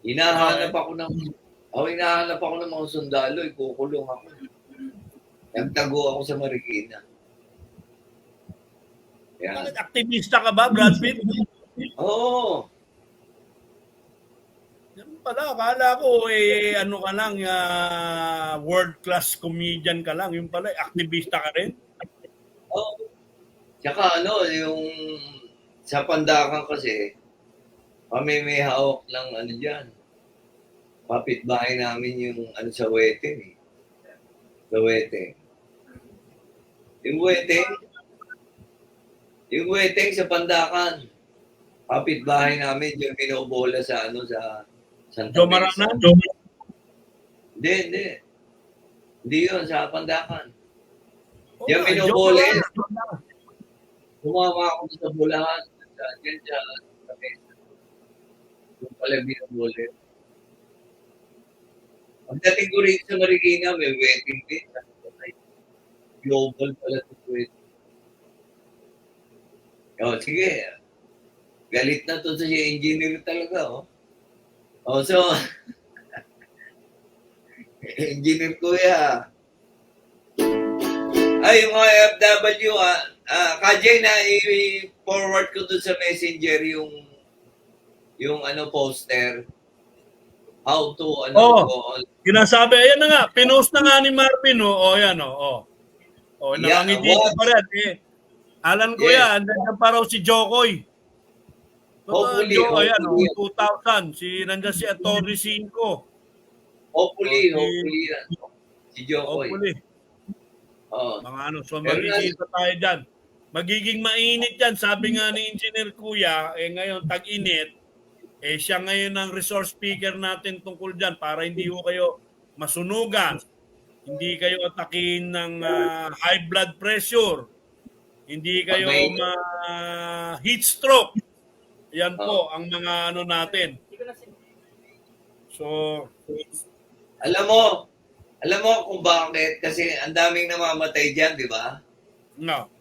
F: Hinahanap ako ng hinahanap ako ng mga sundalo, ikukulong ako. Nagtago ako sa Marikina. Yan.
D: Bakit aktivista ka ba, Brad Pitt?
F: Oo.
D: Yan pala, akala ko ano ka lang, world-class comedian ka lang. Yung pala, aktivista ka rin.
F: Oo. Tsaka yung sa Pandakan kasi, kami may hawak lang dyan. Kapitbahay namin yung sa Weteng eh. Sa Weteng. Yung Weteng sa Pandakan. Kapitbahay namin yung binobola sa sa Santa
D: Joe
F: Mesa.
D: Marana?
F: Hindi. Hindi yun, sa Pandakan.
D: Oh,
F: Yung
D: Joe
F: binobola
D: Marana.
F: Sumama ako sa Bulacan. Diyan sa Mesa. Yung pala binobola. Ang dating ko rin sa Marikina, may wedding din. Global pala ito wedding. Sige. Galit na to sa engineer talaga, so, engineer kuya. Ay, yung mga FW, Kajay na i-forward ko doon sa messenger yung poster. How to, go on.
D: Ginasabi, ayan na nga, pinost na nga ni Marvin, yan, nakangiti
F: what?
D: pa rin, Alan ko
F: Yes.
D: yan, nandiyan pa raw si Jokoy.
F: Hopefully,
D: Ayan,
F: hopefully.
D: 2000, nandiyan si Atty. 5.
F: Hopefully
D: Okay.
F: yan. Si Jokoy.
D: Hopefully.
F: Oo.
D: So
F: Pero
D: magkikita tayo dyan. Magiging mainit yan, sabi nga ni Engineer Kuya, ngayon tag-init, siya ngayon ang resource speaker natin tungkol dyan para hindi ko kayo masunugan, hindi kayo atakin ng high blood pressure, hindi kayo heat stroke. Yan po ang mga natin. So,
F: Alam mo kung bakit? Kasi ang daming namamatay dyan, di ba?
D: no.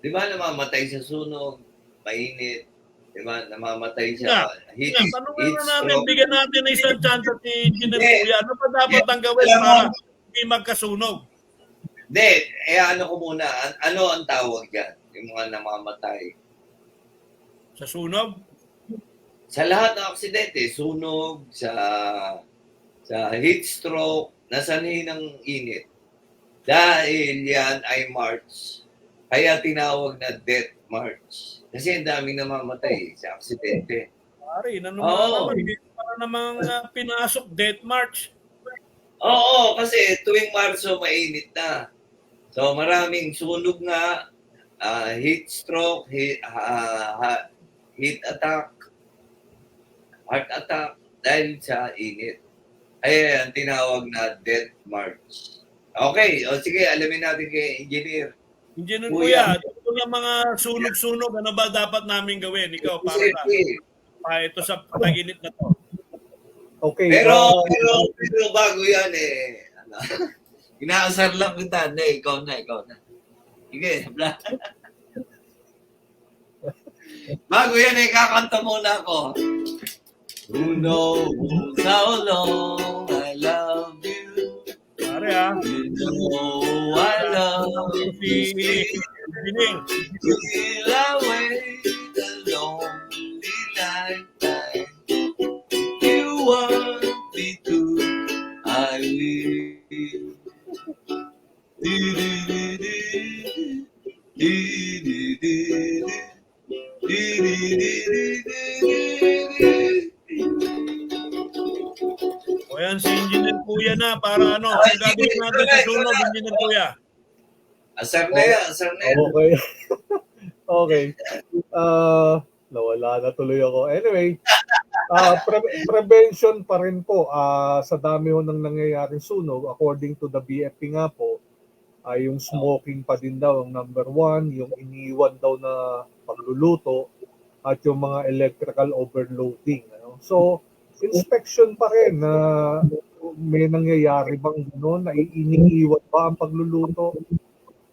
F: Di ba namamatay sa sunog, mainit, di ba? Namamatay sa heat
D: Tanungin na natin,
F: stroke.
D: bigyan natin ng isang chance at si Engineer
F: Hindi.
D: Kuya. Ano pa dapat ang gawin
F: Alam mo,
D: para hindi magkasunog?
F: Hindi, ano ko muna, ano ang tawag dyan? Yung mga namamatay.
D: Sa sunog?
F: Sa lahat ng aksidente, sunog, sa heat stroke, nasanay ng init. Dahil yan ay March. Kaya tinawag na Death March. Kasi ang daming namamatay sa aksidente.
D: Pare, naman para namang pinasok Death March.
F: Oo, kasi tuwing Marso mainit na. So maraming sunog nga, heat stroke, heat attack, heart attack dahil sa init. Ay, ang tinawag na Death March. Okay, sige, alamin natin kay Engineer.
D: Engineer
F: Kuya.
D: Kuya, ito ng mga sunog-sunog, ano ba dapat namin gawin? Ikaw, para ito sa tag-init na to.
E: Okay.
F: Pero bago yan inaasar lang kita. Ikaw na. Sige, bago yan kakanta muna ako. Who knows how long I love you?
D: Pare
F: You know I love
D: si
F: you.
D: Engineer.
F: Till I wait a lonely lifetime. You want me to, I will.
D: O yan, si Engineer Kuya na, para ano, ang gagawin natin sa sunog, Engineer Kuya.
F: Asar na yan.
E: Okay. Okay. Nawala na tuloy ako. Anyway, prevention pa rin po sa dami ho ng nangyayaring sunog. According to the BFP nga po, yung smoking pa din daw ang number one, yung iniwan daw na pagluluto, at yung mga electrical overloading. So, inspection pa rin na may nangyayari bang gano'n, na iniiwan ba ang pagluluto.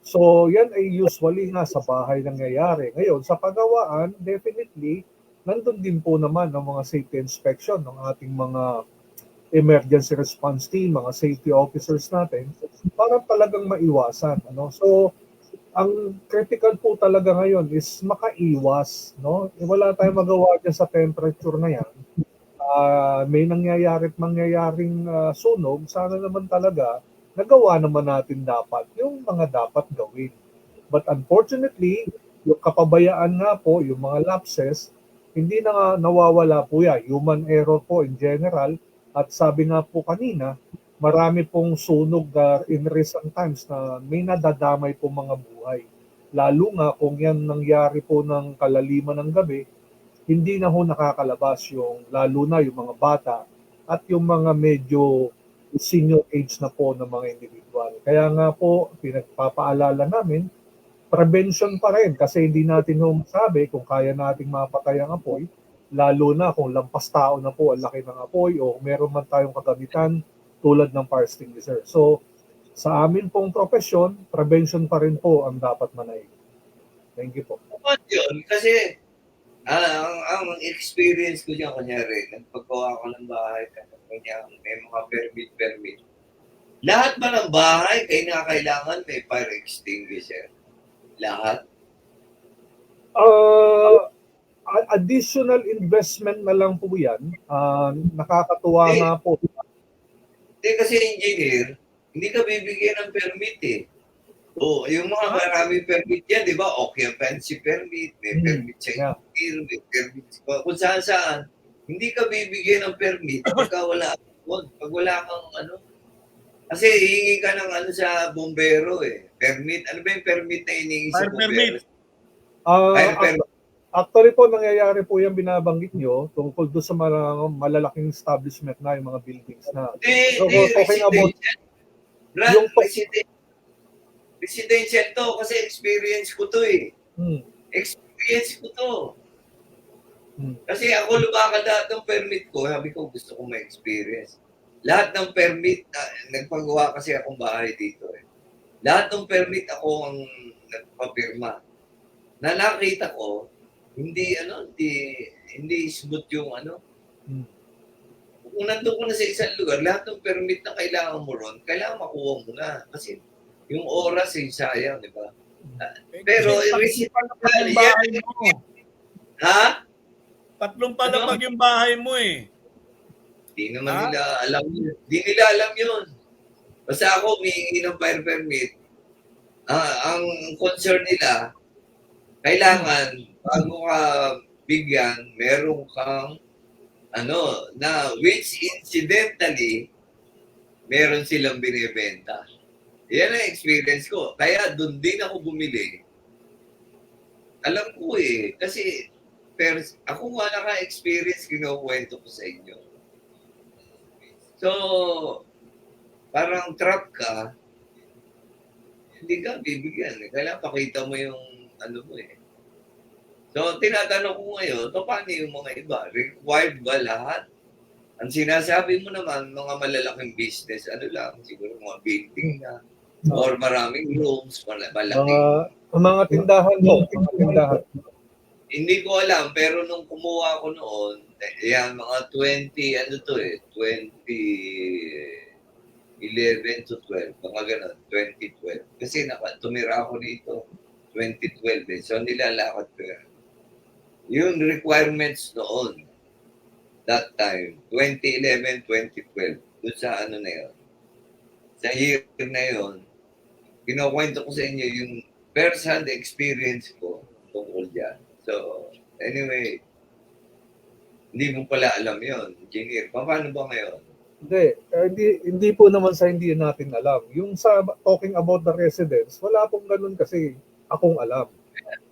E: So, yan ay usually nga sa bahay nangyayari. Ngayon, sa pagawaan, definitely, nandun din po naman ang mga safety inspection ng ating mga emergency response team, mga safety officers natin, para talagang maiwasan. Ano? So, ang critical po talaga ngayon is makaiwas. No? Wala tayong magawa dyan sa temperature na yan. May nangyayari at mangyayaring sunog, sana naman talaga nagawa naman natin dapat yung mga dapat gawin. But unfortunately, yung kapabayaan nga po, yung mga lapses, hindi na nga nawawala po yan. Human error po in general. At sabi nga po kanina, marami pong sunog in recent times na may nadadamay po mga buhay. Lalo nga kung yan nangyari po ng kalaliman ng gabi, hindi na ho nakakalabas yung lalo na yung mga bata at yung mga medyo senior age na po ng mga individual. Kaya nga po, pinagpapaalala namin, prevention pa rin kasi hindi natin ho masabi kung kaya nating mapatay ang apoy, lalo na kung lampas tao na po ang laki ng apoy o meron man tayong kagamitan tulad ng fire extinguisher. So, sa amin pong profesyon, prevention pa rin po ang dapat manaig. Thank you po.
F: Yun, kasi ang experience ko dyan, kunyari, nagpagawa ko ng bahay, kanya may mga permit. Lahat ba ng bahay, kailangan may fire extinguisher? Lahat?
E: Additional investment na lang po yan. Nakakatuwa nga po.
F: Hindi kasi engineer, hindi ka bibigyan ng permit eh. O, yung mga maraming permit yan, di ba? Occupancy permit, may permit sa engineer, may permit kung saan. Hindi ka bibigyan ng permit pagka wala kang ano. Kasi hihingi ka ng ano sa bombero eh. Permit. Ano ba yung permit na hiningi sa bombero? Fire permit.
E: Actually po, nangyayari po yung binabanggit nyo tungkol doon sa mga malalaking establishment na, yung mga buildings na. Talking about
F: yung residential to kasi experience ko to eh. Experience ko to. Kasi ako lumakad lahat ng permit ko, sabi ko gusto kong ma-experience. Lahat ng permit, nagpagawa kasi akong bahay dito eh. Lahat ng permit ako ang nagpapirma. Na nakita ko, hindi smooth yung ano. Kung nandun ko na sa isang lugar, lahat ng permit na kailangan mo ron, kailangan makuha mo na. Kasi yung oras ay sayang, di ba? Pero residential, yan. Ha?
D: Tatlong palapag yung bahay mo eh.
F: Hindi naman nila alam yun. Hindi nila alam yun. Basta ako, humihingi ng fire permit. Ang concern nila, kailangan, bago ka bigyan, meron kang which incidentally, meron silang binibenta. Yan ang experience ko. Kaya doon din ako bumili. Alam ko eh, kasi ako nga naka-experience, kinukwento ko sa inyo. So, parang trap ka, hindi ka bibigyan. Kailangan pakita mo yung ano mo eh. So, tinatanong ko ngayon, paano yung mga iba? Required ba lahat? Ang sinasabi mo naman, mga malalaking business, siguro mga building na, or maraming rooms, malaking.
E: Mga tindahan mo, mga tindahan.
F: Hindi ko alam, pero nung kumuha ko noon, mga 2011 to 12, mga ganun, 2012. Kasi tumira ako dito, 2012 eh. So nilalakad ko yan. Yung requirements noon, that time, 2011, 2012, doon sa ano na yun. Sa year na yun, kinukwento ko sa inyo yung first-hand experience ko tungkol dyan. So, anyway, hindi mo pala alam yun, engineer. Paano ba ngayon?
E: Hindi po naman sa hindi natin alam. Yung sa talking about the residents, wala pong ganun kasi akong alam.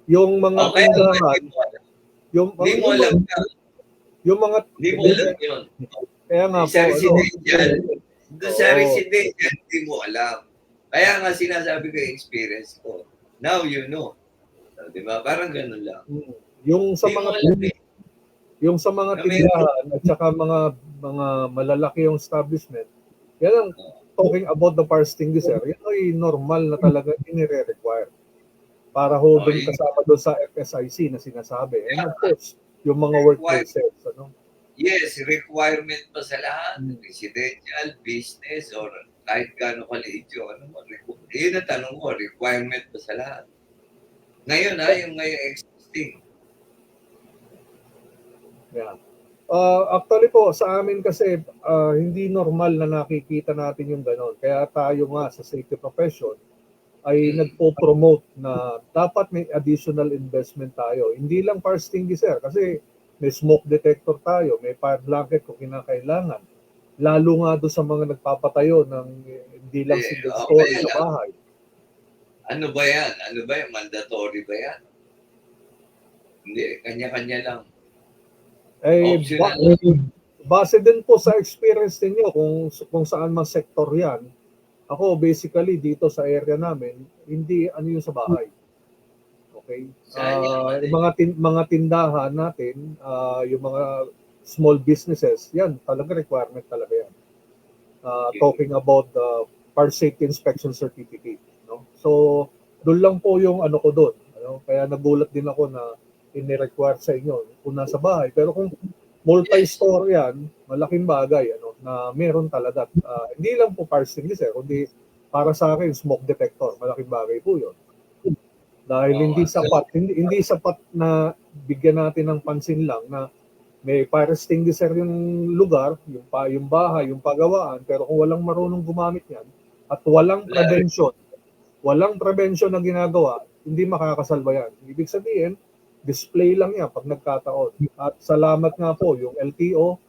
E: Yung mga tindahan,
F: hindi mo alam
E: yung mga
F: hindi mo alam yun.
E: Kaya nga
F: sa
E: po,
F: residential, sa residential, hindi mo alam. Kaya nga sinasabi ko yung experience ko. Now you know. Di ba? Parang ganun lang.
E: Yung sa mga tindahan at saka mga malalaki yung establishment, yan ang talking about the fire extinguisher, yan ay normal na talaga inire-require. Para ho kasama doon sa FSIC na sinasabi. And of course, yung mga workplaces.
F: Yes, requirement pa sa lahat. Residential, business, or kahit gaano kaliit yun. Yun ang tanong ko, requirement pa sa lahat. Ngayon yung ngayon existing.
E: Yeah. Actually po, sa amin kasi hindi normal na nakikita natin yung gano'n. Kaya tayo nga sa safety profession ay nagpo-promote na dapat may additional investment tayo. Hindi lang fire extinguisher kasi may smoke detector tayo, may fire blanket kung kinakailangan. Lalo nga doon sa mga nagpapatayo ng hindi lang single story sa bahay.
F: Ano ba yan? Mandatory ba yan? Hindi, kanya-kanya lang.
E: Base din po sa experience ninyo kung saan man sektor yan. Ako basically dito sa area namin, hindi yung sa bahay. Okay? Mga tindahan natin, yung mga small businesses, yan talaga requirement talaga yan. Talking about the fire safety inspection certificate, no? So doon lang po yung ko doon, kaya nagulat din ako na ini-require sa inyo kung nasa bahay. Pero kung multi-store yan, malaking bagay na meron talaga. Hindi lang po fire extinguisher, kundi para sa akin smoke detector, malaking bagay po 'yon. Dahil hindi sapat na bigyan natin ng pansin lang na may fire extinguisher yung lugar, yung bahay, yung pagawaan, pero kung walang marunong gumamit yan at walang prevention na ginagawa, hindi makakasalba yan. Ibig sabihin, display lang yan pag nagkataon. At salamat nga po, yung LTO,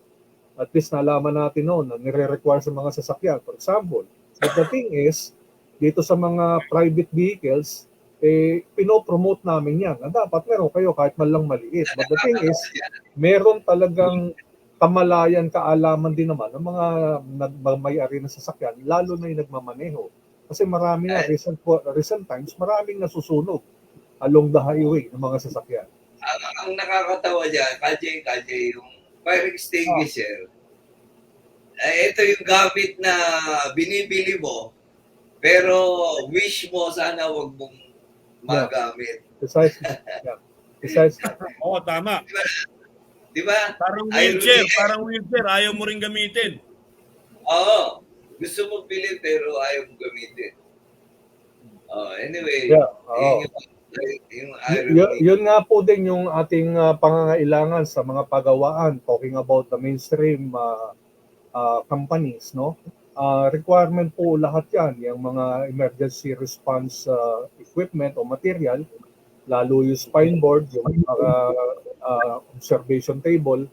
E: at least nalaman natin noon na nire-require sa mga sasakyan. For example, but the thing is, dito sa mga private vehicles, pinopromote namin yan. Na dapat meron kayo kahit man lang maliit. But the thing is, meron talagang kamalayan, kaalaman din naman ng mga nagmamay-ari ng sasakyan, lalo na yung nagmamaneho. Kasi marami na, recent times, maraming nasusunog along the highway ng mga sasakyan.
F: Ang nakakatawa dyan, KJ, yung fire extinguisher, ito yung gamit na binibili mo, pero wish mo sana wag mong magamit.
E: Precisely. Yeah. Precisely.
D: Oo, tama.
F: Diba?
D: Parang wheelchair, ayaw mo rin gamitin.
F: Oo. Gusto mo pili pero ayaw mo gamitin. Anyway,
E: yun nga po din yung ating pangangailangan sa mga pagawaan, talking about the mainstream companies, no? Requirement po lahat yan, yung mga emergency response equipment o material, lalo yung spine board, yung observation table,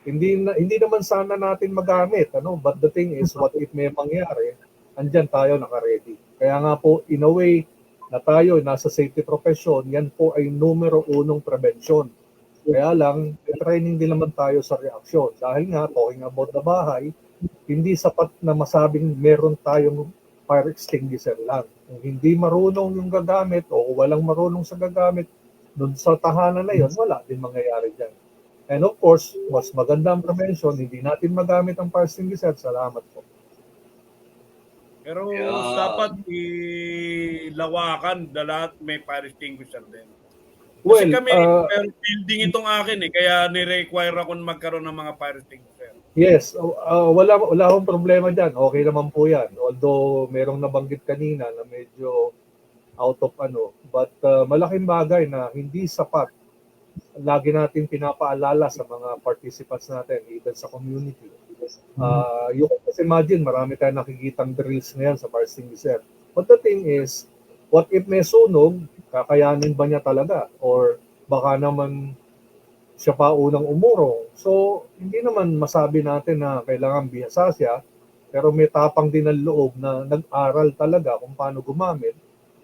E: hindi naman sana natin magamit, but the thing is, what if may mangyari, andyan tayo naka-ready. Kaya nga po, in a way, na tayo nasa safety profession, yan po ay numero 1 prevention. Kaya lang, training din naman tayo sa reaksyon. Dahil nga, talking about the bahay, hindi sapat na masabing meron tayong fire extinguisher lang. Kung hindi marunong yung gagamit o walang marunong sa gagamit, dun sa tahanan na yun, wala din mangyayari dyan. And of course, mas maganda ang prevention, hindi natin magamit ang fire extinguisher. Salamat po.
D: Pero dapat ilawakan na lahat may fire extinguisher din. Kasi kami, pero building itong akin kaya ni-require ako na magkaroon ng mga fire extinguisher.
E: Yes, wala akong problema dyan. Okay naman po yan. Although merong nabanggit kanina na medyo out of but malaking bagay na hindi sapat. Lagi natin pinapaalala sa mga participants natin, even sa community. You can just imagine, marami tayong nakikitang drills na yan sa fire extinguisher. But the thing is, what if may sunog, kakayanin ba niya talaga? Or baka naman siya pa unang umurong. So, hindi naman masabi natin na kailangan bihasa siya, pero may tapang din ang loob na nag-aral talaga kung paano gumamit.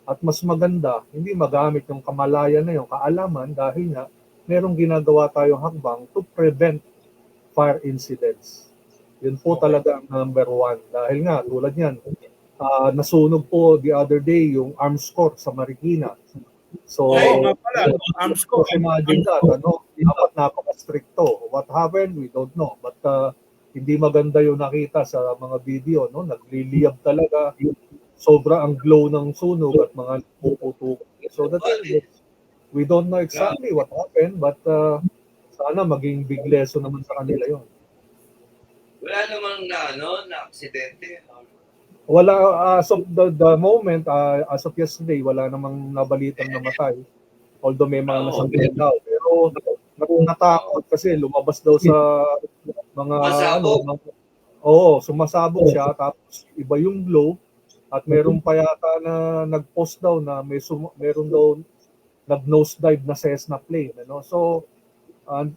E: At mas maganda, hindi magamit yung kamalayan na yung kaalaman dahil nga merong ginagawa tayong hakbang to prevent fire incidents. Yun po talaga ang number 1. Dahil nga, tulad yan, nasunog po the other day yung arms court sa Marikina. So,
D: arms court.
E: Imagine that, dapat napaka-stricto. What happened, we don't know. But hindi maganda yung nakita sa mga video, nagliliyab talaga. Sobra ang glow ng sunog at mga puputok. So the thing is, we don't know exactly what happened, but sana maging big lesson naman sa kanila yon.
F: Wala namang na aksidente.
E: Wala, as of the moment, as of yesterday, wala namang nabalitang namatay. Although may mga nasangkot daw. Pero natakot kasi lumabas daw sa mga
F: Masabog.
E: sumasabog siya tapos iba yung glow at meron pa yata na nag-post daw na meron daw nag-nosedive na Cessna plane, ano. So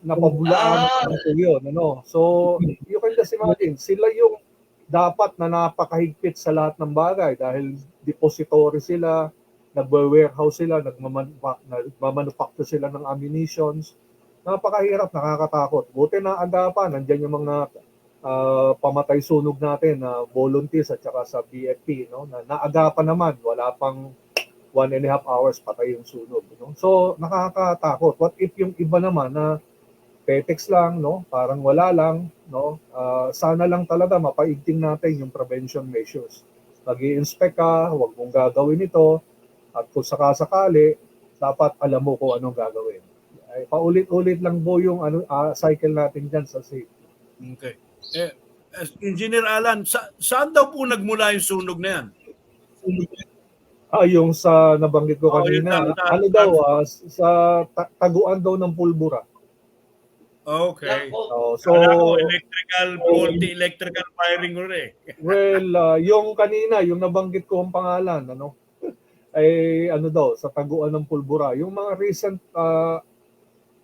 E: napabulaan po yun, ano. So you can just imagine, sila yung dapat na napakahigpit sa lahat ng bagay dahil depository sila, nagwe-warehouse sila, nagmamanufacture sila ng ammunitions. Napakahirap, nakakatakot. Buti na agapan, nandiyan yung mga pamatay sunog natin na volunteers at saka sa BFP, no? Na naagapan naman, wala pang 1.5 hours patay yung sunog, no? So nakakatakot. What if yung iba naman na petex lang, no? Parang wala lang, no? Sana lang talaga mapaigting natin yung prevention measures. Mag-i-inspect ka, huwag mong gagawin ito, at kung sakasakali, dapat alam mo kung anong gagawin. Ay, paulit-ulit lang po yung cycle natin dyan sa safety.
D: Okay. Engineer Alan, saan daw po nagmula yung sunog na yan?
E: Yung sa nabanggit ko kanina,
D: yung
E: sa taguan daw ng pulbura.
D: Okay.
E: So,
D: electrical firing ulit.
E: Well, yung kanina, yung nabanggit ko ang pangalan, ano, ay daw, sa taguan ng pulbura. Yung mga recent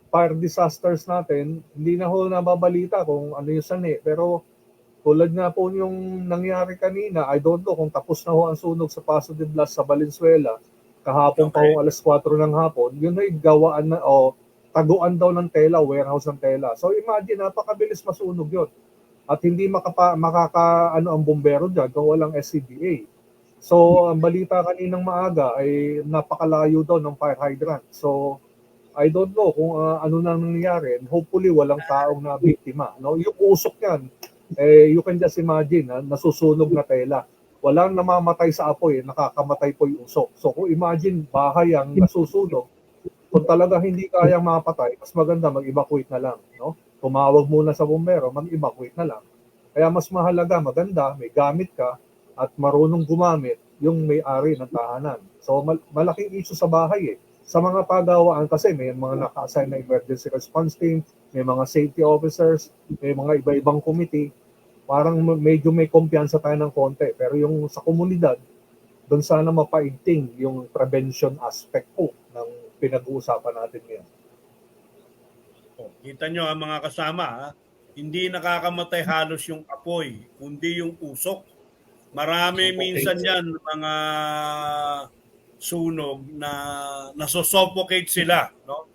E: fire disasters natin, hindi na ho nababalita kung ano yung sani. Pero tulad nga po yung nangyari kanina, I don't know kung tapos na ho ang sunog sa Paso de Blas sa Valenzuela, kahapon pa ho alas 4 ng hapon, yun ay gawaan na, taguan daw ng tela, warehouse ng tela. So imagine, napakabilis masunog yun. At hindi ang bumbero dyan kung walang SCBA. So ang balita kaninang maaga ay napakalayo daw ng fire hydrant. So I don't know kung ano nang nangyari. Hopefully walang taong na biktima, no? Yung usok yan, you can just imagine, nasusunog na tela. Walang namamatay sa apoy, nakakamatay po yung usok. So kung imagine bahay ang nasusunog, kung talaga hindi kayang mapatay, mas maganda mag-evacuate na lang, no? Tumawag muna sa bumbero, mag-evacuate na lang. Kaya mas mahalaga, maganda, may gamit ka at marunong gumamit yung may-ari ng tahanan. So malaking issue sa bahay eh. Sa mga pagawaan kasi may mga naka-assign na emergency response team, may mga safety officers, may mga iba-ibang committee. Parang medyo may kumpiyansa tayo ng konti. Pero yung sa komunidad, doon sana mapaigting yung prevention aspect po ng pinag-uusapan natin ngayon.
D: Kita nyo ang mga kasama, hindi nakakamatay halos yung apoy, kundi yung usok. Marami minsan yan mga sunog na nasosuffocate sila, no?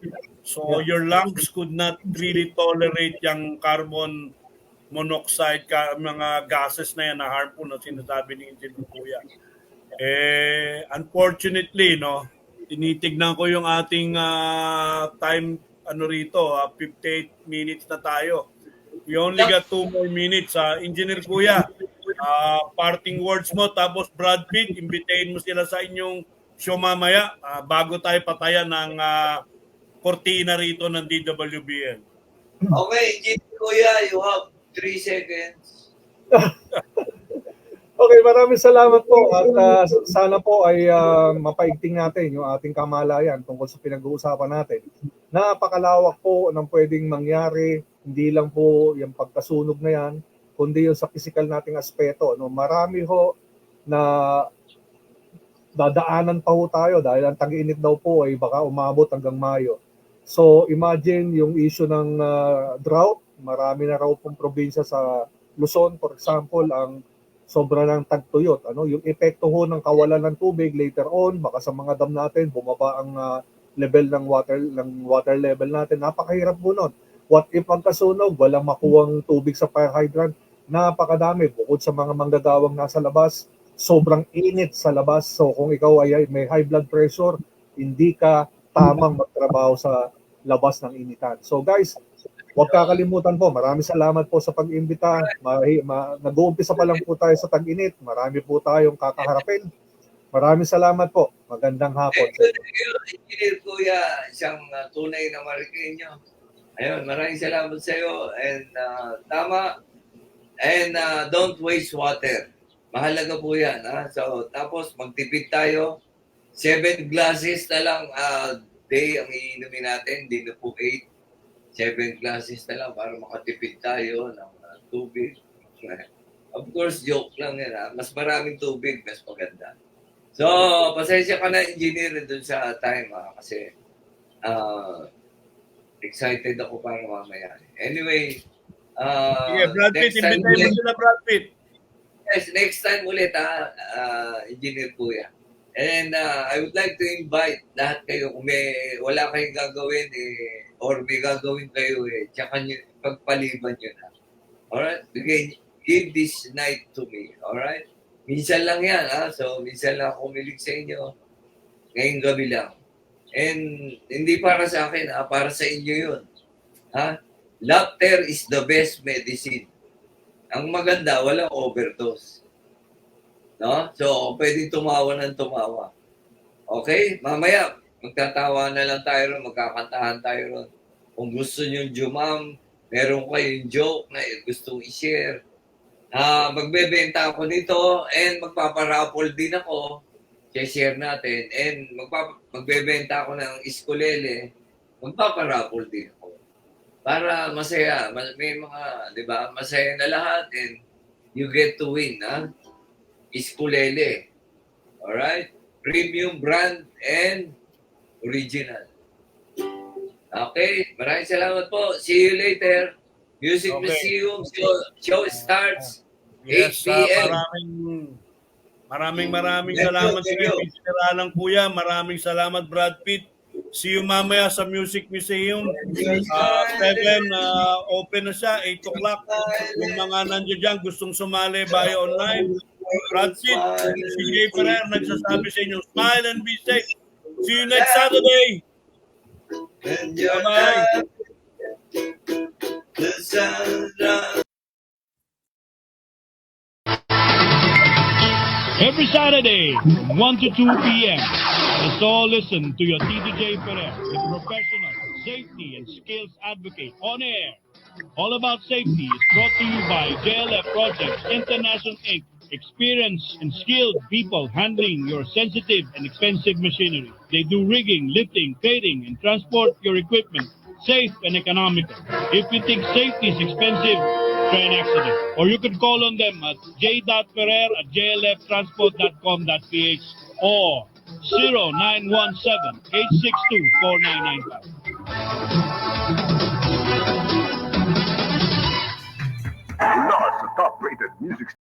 D: So your lungs could not really tolerate yung carbon monoxide, mga gases na yan na harmful na sinasabi ni Engineer Kuya. Unfortunately, no, tinitignan ko yung ating time rito, 58 minutes na tayo. We only got 2 more minutes. Engineer Kuya, parting words mo, tapos Brad Pitt, imbitahin mo sila sa inyong show mamaya bago tayo patayan ng kortina rito ng DWBL.
F: Okay, Engineer Kuya, you have 3 seconds.
E: Okay, maraming salamat po at sana po ay mapaigting natin yung ating kamalayan tungkol sa pinag-uusapan natin. Napakalawak po ng pwedeng mangyari, hindi lang po yung pagkasunog na yan, kundi yung sa physical nating aspeto. No? Marami ho na dadaanan pa ho tayo dahil ang tag-init daw po ay baka umabot hanggang Mayo. So imagine yung issue ng drought, marami na raw pong probinsya sa Luzon, for example, ang sobra ng tagtuyot. Yung epekto ho ng kawalan ng tubig later on, baka sa mga dam natin, bumaba ang level ng water level natin. Napakahirap po nun. What if pagkasunog, walang makuwang tubig sa fire hydrant? Napakadami. Bukod sa mga manggagawang nasa labas, sobrang init sa labas. So kung ikaw ay may high blood pressure, hindi ka tamang magtrabaho sa labas ng initan. So guys, huwag kakalimutan po, maraming salamat po sa pag-imbita. Nag-uumpisa pa lang po tayo sa tag-init. Marami po tayong kakaharapin. Maraming salamat po. Magandang hapon.
F: Engineer Kuya, isang tunay na Marikina. Ayun, maraming salamat sa iyo and tama. And don't waste water. Mahalaga po 'yan, ha. So tapos magtipid tayo. 7 glasses na lang day ang iinumin natin, hindi na po 8. 7 glasses na lang para makatipid tayo ng tubig. Of course, joke lang yan. Ha? Mas maraming tubig, mas maganda. So, pasensya ka na, engineer, dun sa time. Kasi excited ako para mamaya. Anyway,
D: Sige, Brad Pitt, invitayin mo sila, Brad Pitt.
F: yes, next time ulit, engineer Kuya. And I would like to invite lahat kayo kung wala kayong gagawin or may gagawin kayo tsaka nyo, pagpaliban nyo na. Alright? Give this night to me. Alright? Minsan lang yan, So, minsan lang ako umilig sa inyo. Ngayong gabi lang. And hindi para sa akin, para sa inyo yun. Laughter is the best medicine. Ang maganda, walang overdose. No? So, pwedeng tumawa ng tumawa. Okay? Mamaya, magtatawa na lang tayo ron, magkakantahan tayo ron. Kung gusto nyo jumam, meron kayong joke na gustong i-share. Magbebenta ako nito and magpaparapol din ako. I-share natin. And magbebenta ako ng iskulele. Magpaparapol din ako. Para masaya. May mga, di ba, masaya na lahat and you get to win, Iskulele. Alright? Premium brand and original. Okay? Maraming salamat po. See you later. Music
D: Okay.
F: Museum show starts
D: Yes,
F: 8 p.m.
D: maraming
F: Thank
D: salamat
F: you,
D: sa iyo, Mr. Alang Kuya. Maraming salamat, Brad Pitt. See you mamaya sa Music Museum. 7, open na siya, 8 o'clock. Yung mga nandiyan dyan, gustong sumali via online. Brad Pitt, si Jay Ferrer nagsasabi sa inyo, smile and be safe. See you next Saturday. Bye-bye.
F: The sunrise.
C: Every Saturday, 1 to 2 p.m. Let's all listen to your TDJ Perez, the professional safety and skills advocate on air. All About Safety is brought to you by JLF Projects International Inc. Experienced and skilled people handling your sensitive and expensive machinery. They do rigging, lifting, plating, and transport your equipment safe and economical. If you think safety is expensive, try an accident. Or you can call on them at j.ferrer@jlftransport.com.ph or 0917-862-4995.
A: Mula sa top-rated music